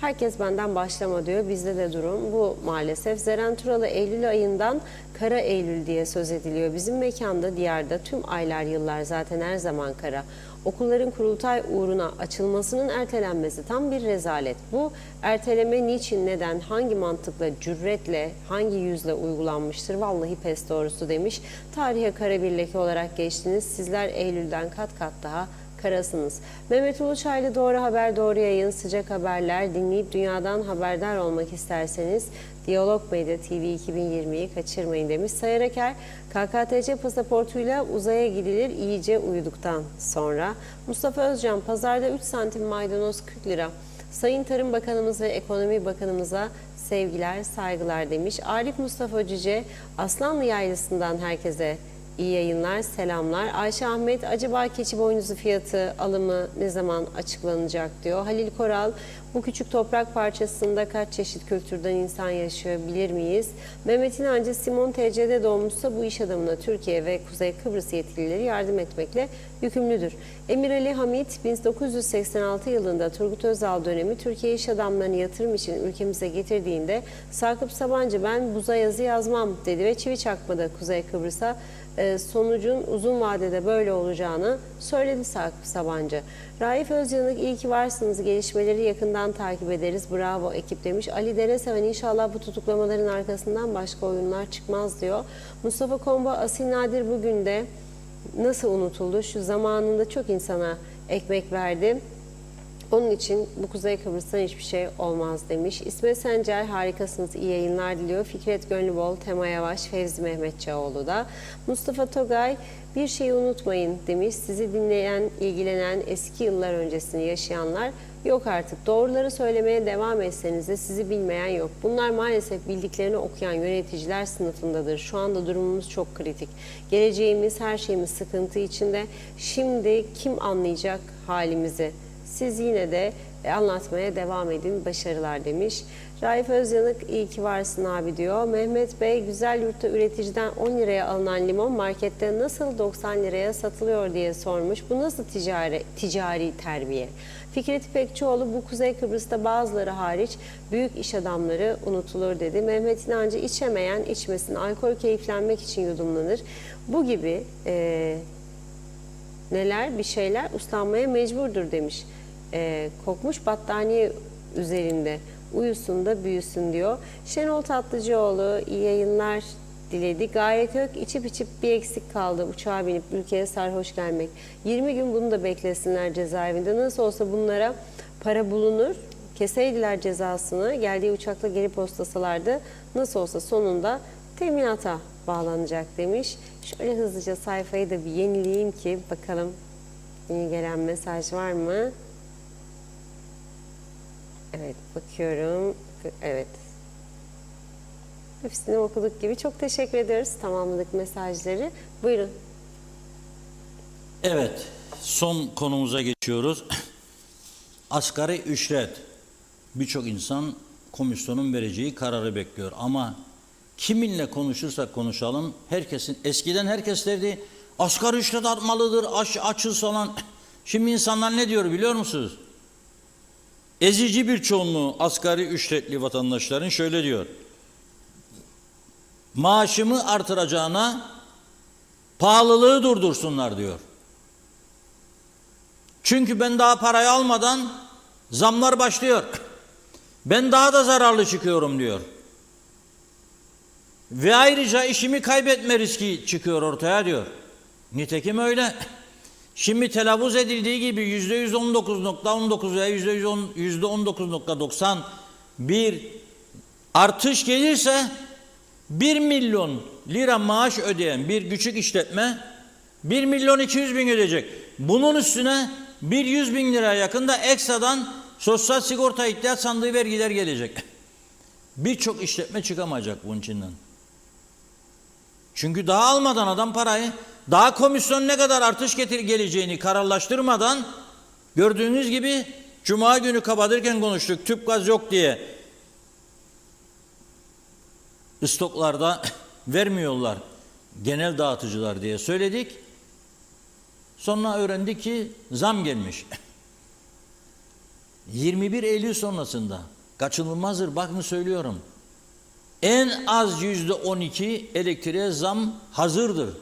Herkes benden başlama diyor. Bizde de durum bu maalesef. Zeren Turalı, Eylül ayından kara Eylül diye söz ediliyor. Bizim mekanda, diyarda tüm aylar, yıllar zaten her zaman kara. Okulların kurultay uğruna açılmasının ertelenmesi tam bir rezalet. Bu erteleme niçin, neden, hangi mantıkla, cüretle, hangi yüzle uygulanmıştır? Vallahi pes doğrusu demiş. Tarihe kara bir leke olarak geçtiniz. Sizler Eylül'den kat kat daha karasınız. Mehmet Uluçaylı, doğru haber, doğru yayın, sıcak haberler dinleyip dünyadan haberdar olmak isterseniz Diyalog Medya TV 2020'yi kaçırmayın demiş. Sayareker, KKTC pasaportuyla uzaya gidilir iyice uyuduktan sonra. Mustafa Özcan, pazarda 3 santim maydanoz 40 lira. Sayın Tarım Bakanımız ve Ekonomi Bakanımıza sevgiler, saygılar demiş. Arif Mustafa Cüce, Aslanlı Yaylası'ndan herkese İyi yayınlar, selamlar. Ayşe Ahmet, acaba keçi boynuzu fiyatı alımı ne zaman açıklanacak diyor. Halil Koral, bu küçük toprak parçasında kaç çeşit kültürden insan yaşıyor bilir miyiz? Mehmet İnancı, Simon TC'de doğmuşsa bu iş adamına Türkiye ve Kuzey Kıbrıs yetkilileri yardım etmekle yükümlüdür. Emir Ali Hamit, 1986 yılında Turgut Özal dönemi Türkiye iş adamlarını yatırım için ülkemize getirdiğinde Sakıp Sabancı, ben buza yazı yazmam dedi ve çivi çakmadı Kuzey Kıbrıs'a. sonucun uzun vadede böyle olacağını söyledi Sakıp Sabancı. Raif Özyanık iyi ki varsınız, gelişmeleri yakından takip ederiz, bravo ekip demiş. Ali Dereseven inşallah bu tutuklamaların arkasından başka oyunlar çıkmaz diyor. Mustafa Komba Asil Nadir bugün de nasıl unutuldu? Şu zamanında çok insana ekmek verdi. Onun için bu Kuzey Kıbrıs'tan hiçbir şey olmaz demiş. İsmet Sencer harikasınız, iyi yayınlar diliyor. Fikret Gönlübol, Tema Yavaş, Fevzi Mehmetçioğlu da. Mustafa Togay bir şeyi unutmayın demiş. Sizi dinleyen, ilgilenen, eski yıllar öncesini yaşayanlar yok artık. Doğruları söylemeye devam etseniz de sizi bilmeyen yok. Bunlar maalesef bildiklerini okuyan yöneticiler sınıfındadır. Şu anda durumumuz çok kritik. Geleceğimiz, her şeyimiz sıkıntı içinde. Şimdi kim anlayacak halimizi? Siz yine de anlatmaya devam edin. Başarılar demiş. Raif Özyanık iyi ki varsın abi diyor. Mehmet Bey güzel yurtta üreticiden 10 liraya alınan limon markette nasıl 90 liraya satılıyor diye sormuş. Bu nasıl ticari terbiye? Fikret İpekçioğlu bu Kuzey Kıbrıs'ta bazıları hariç büyük iş adamları unutulur dedi. Mehmet İnancı içemeyen içmesin. Alkol keyiflenmek için yudumlanır. Bu gibi neler bir şeyler uslanmaya mecburdur demiş. Kokmuş battaniye üzerinde uyusun da büyüsün diyor. Şenol Tatlıcıoğlu iyi yayınlar diledi. Gaye Kök içip bir eksik kaldı. Uçağa binip ülkeye sarhoş gelmek. 20 gün bunu da beklesinler cezaevinde. Nasıl olsa bunlara para bulunur. Keseydiler cezasını, geldiği uçakla geri postasalardı. Nasıl olsa sonunda teminata bağlanacak demiş. Şöyle hızlıca sayfayı da bir yenileyeyim ki bakalım yeni gelen mesaj var mı? Evet, bakıyorum. Evet. Hepsini okuduk gibi. Çok teşekkür ediyoruz. Tamamladık mesajları. Buyurun. Evet, son konumuza geçiyoruz. Asgari ücret. Birçok insan komisyonun vereceği kararı bekliyor. Ama kiminle konuşursak konuşalım, eskiden herkes derdi asgari ücret artmalıdır, açız falan. Şimdi insanlar ne diyor biliyor musunuz? Ezici bir çoğunluğu asgari ücretli vatandaşların şöyle diyor. Maaşımı artıracağına pahalılığı durdursunlar diyor. Çünkü ben daha parayı almadan zamlar başlıyor. Ben daha da zararlı çıkıyorum diyor. Ve ayrıca işimi kaybetme riski çıkıyor ortaya diyor. Nitekim öyle. Şimdi telaffuz edildiği gibi %119.19 veya %19.90 bir artış gelirse 1 milyon lira maaş ödeyen bir küçük işletme 1 milyon 200 bin ödeyecek. Bunun üstüne bir 100 bin liraya yakında ekstradan sosyal sigorta ihtiyaç sandığı vergiler gelecek. Birçok işletme çıkamayacak bunun içinden. Çünkü daha almadan adam parayı, daha komisyon ne kadar artış geleceğini kararlaştırmadan, gördüğünüz gibi Cuma günü kapatırken konuştuk, tüp gaz yok diye stoklarda vermiyorlar genel dağıtıcılar diye söyledik. Sonra öğrendik ki zam gelmiş. 21 Eylül sonrasında kaçınılmazdır, bakın söylüyorum. En az %12 elektriğe zam hazırdır.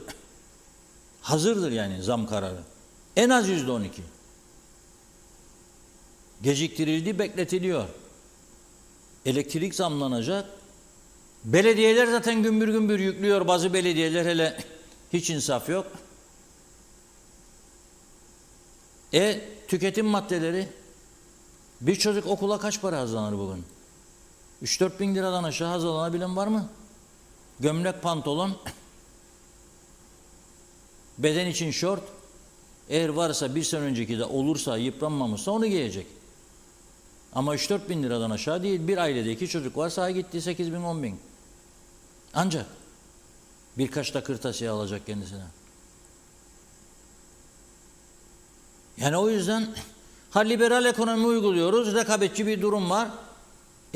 Hazırdır yani zam kararı. En az %12. Geciktirildi, bekletiliyor. Elektrik zamlanacak. Belediyeler zaten gümbür gümbür yüklüyor. Bazı belediyeler hele hiç insaf yok. Tüketim maddeleri. Bir çocuk okula kaç para hazırlanır bugün? 3-4 bin liradan aşağı hazırlanabilen var mı? Gömlek, pantolon, beden için şort, eğer varsa bir sene önceki de olursa, yıpranmamışsa onu giyecek. Ama 3-4 bin liradan aşağı değil. Bir ailede 2 çocuk varsa gitti 8 bin 10 bin. Ancak birkaç da kırtasiye alacak kendisine. Yani o yüzden liberal ekonomi uyguluyoruz, rekabetçi bir durum var.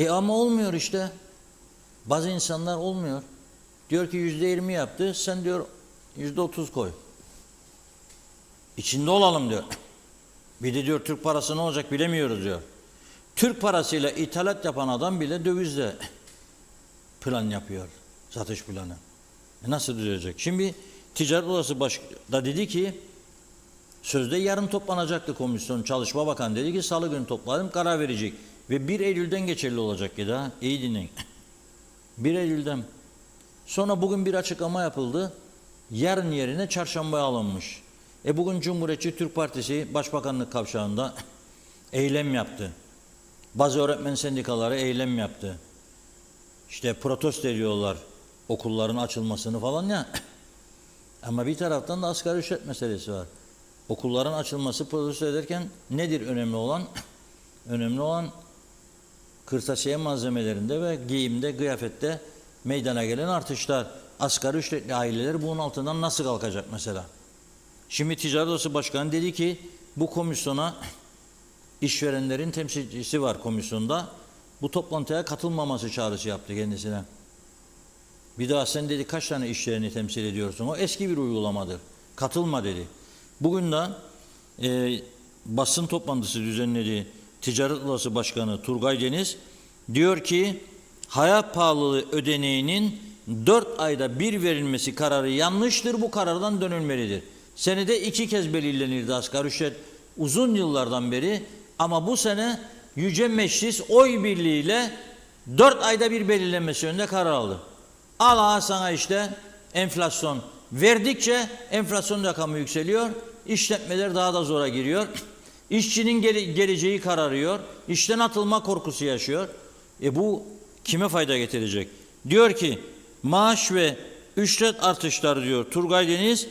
Ama olmuyor işte. Bazı insanlar olmuyor. Diyor ki %20 yaptı, sen diyor %30 koy. İçinde olalım diyor. Bir de diyor Türk parası ne olacak bilemiyoruz diyor. Türk parasıyla ithalat yapan adam bile dövizle plan yapıyor. Satış planı. Nasıl düzelecek? Şimdi Ticaret Odası da dedi ki sözde yarın toplanacaktı komisyon. Çalışma Bakanı dedi ki salı günü toplanıp karar verecek. Ve 1 Eylül'den geçerli olacak ki daha. İyi dinleyin. 1 Eylül'den. Sonra bugün bir açıklama yapıldı. Yarın yerine çarşambaya alınmış. Bugün Cumhuriyetçi Türk Partisi Başbakanlık kavşağında eylem yaptı. Bazı öğretmen sendikaları eylem yaptı. İşte protesto ediyorlar okulların açılmasını falan ya. Ama bir taraftan da asgari ücret meselesi var. Okulların açılması protesto ederken nedir önemli olan? Önemli olan kırtasiye malzemelerinde ve giyimde, kıyafette meydana gelen artışlar. Asgari ücretli aileler bunun altından nasıl kalkacak mesela? Şimdi Ticaret Odası Başkanı dedi ki bu komisyona işverenlerin temsilcisi var komisyonda. Bu toplantıya katılmaması çağrısı yaptı kendisine. Bir daha sen dedi kaç tane işvereni temsil ediyorsun? O eski bir uygulamadır. Katılma dedi. Bugün de basın toplantısı düzenledi Ticaret Odası Başkanı Turgay Deniz. Diyor ki hayat pahalılığı ödeneğinin 4 ayda bir verilmesi kararı yanlıştır. Bu karardan dönülmelidir. Senede 2 kez belirlenirdi asgari ücret uzun yıllardan beri. Ama bu sene Yüce Meclis oy birliğiyle 4 ayda bir belirlenmesi yönünde karar aldı. Allah sana işte enflasyon. Verdikçe enflasyon rakamı yükseliyor. İşletmeler daha da zora giriyor. İşçinin geleceği kararıyor. İşten atılma korkusu yaşıyor. Bu kime fayda getirecek? Diyor ki maaş ve ücret artışları diyor Turgay Deniz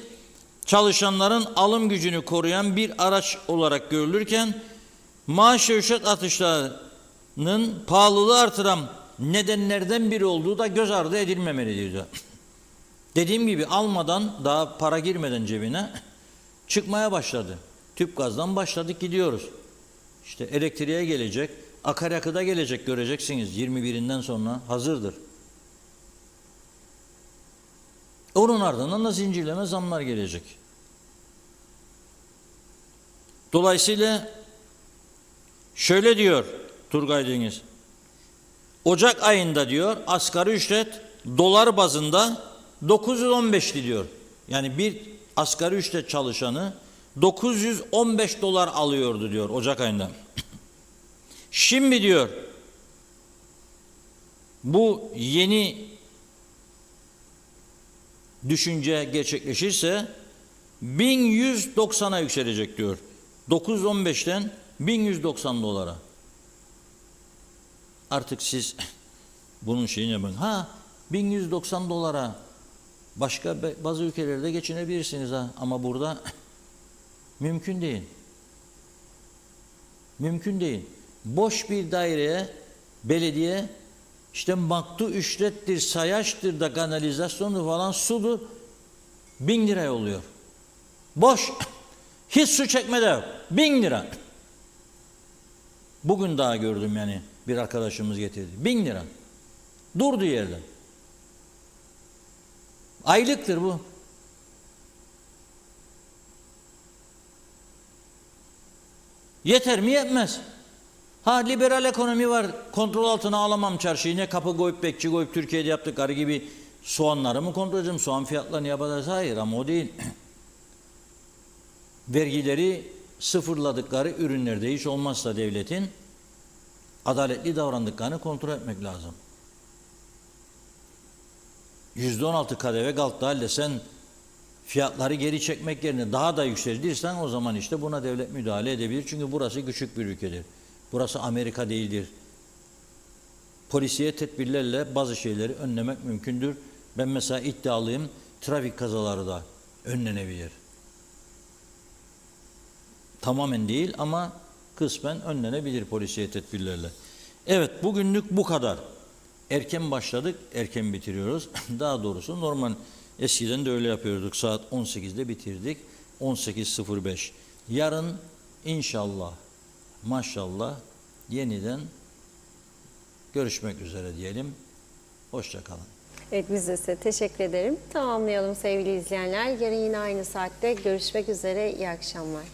çalışanların alım gücünü koruyan bir araç olarak görülürken maaş ve ücret artışlarının pahalılığı artıran nedenlerden biri olduğu da göz ardı edilmemelidir diyor. Dediğim gibi almadan daha para girmeden cebine çıkmaya başladı. Tüp gazdan başladık gidiyoruz. İşte elektriğe gelecek, akaryakıda gelecek göreceksiniz 21'inden sonra hazırdır. Onun ardından da zincirleme zamlar gelecek. Dolayısıyla şöyle diyor Turgay Deniz. Ocak ayında diyor asgari ücret dolar bazında 915'ti diyor. Yani bir asgari ücret çalışanı 915 dolar alıyordu diyor Ocak ayında. Şimdi diyor bu yeni düşünce gerçekleşirse 1190'a yükselecek diyor. 915'ten 1190 dolara. Artık siz bunun şeyini yapın. 1190 dolara başka bazı ülkelerde geçinebilirsiniz ama burada mümkün değil. Mümkün değil. Boş bir daireye belediye işte maktu ücrettir, sayaçtır da kanalizasyonu falan sudur 1000 lira yolluyor. Boş. Hiç su çekmede 1000 lira. Bugün daha gördüm yani bir arkadaşımız getirdi. 1000 lira. Durduğu yerde. Aylıktır bu. Yeter mi? Yetmez. Liberal ekonomi var. Kontrol altına alamam çarşıyı. Ne kapı koyup bekçi koyup Türkiye'de yaptıkları gibi soğanları mı kontrol edeceğim? Soğan fiyatlarını yapacağız. Hayır ama o değil. Vergileri sıfırladıkları ürünlerde hiç olmazsa devletin adaletli davrandıklarını kontrol etmek lazım. %16 KDV kalktı halde sen fiyatları geri çekmek yerine daha da yükseltirsen o zaman işte buna devlet müdahale edebilir. Çünkü burası küçük bir ülkedir. Burası Amerika değildir. Polisiye tedbirlerle bazı şeyleri önlemek mümkündür. Ben mesela iddialıyım trafik kazaları da önlenebilir. Tamamen değil ama kısmen önlenebilir polisiye tedbirlerle. Evet bugünlük bu kadar. Erken başladık, erken bitiriyoruz. Daha doğrusu normal eskiden de öyle yapıyorduk. Saat 18'de bitirdik. 18.05. Yarın inşallah, maşallah yeniden görüşmek üzere diyelim. Hoşça kalın. Evet biz de size teşekkür ederim. Tamamlayalım sevgili izleyenler. Yarın yine aynı saatte görüşmek üzere. İyi akşamlar.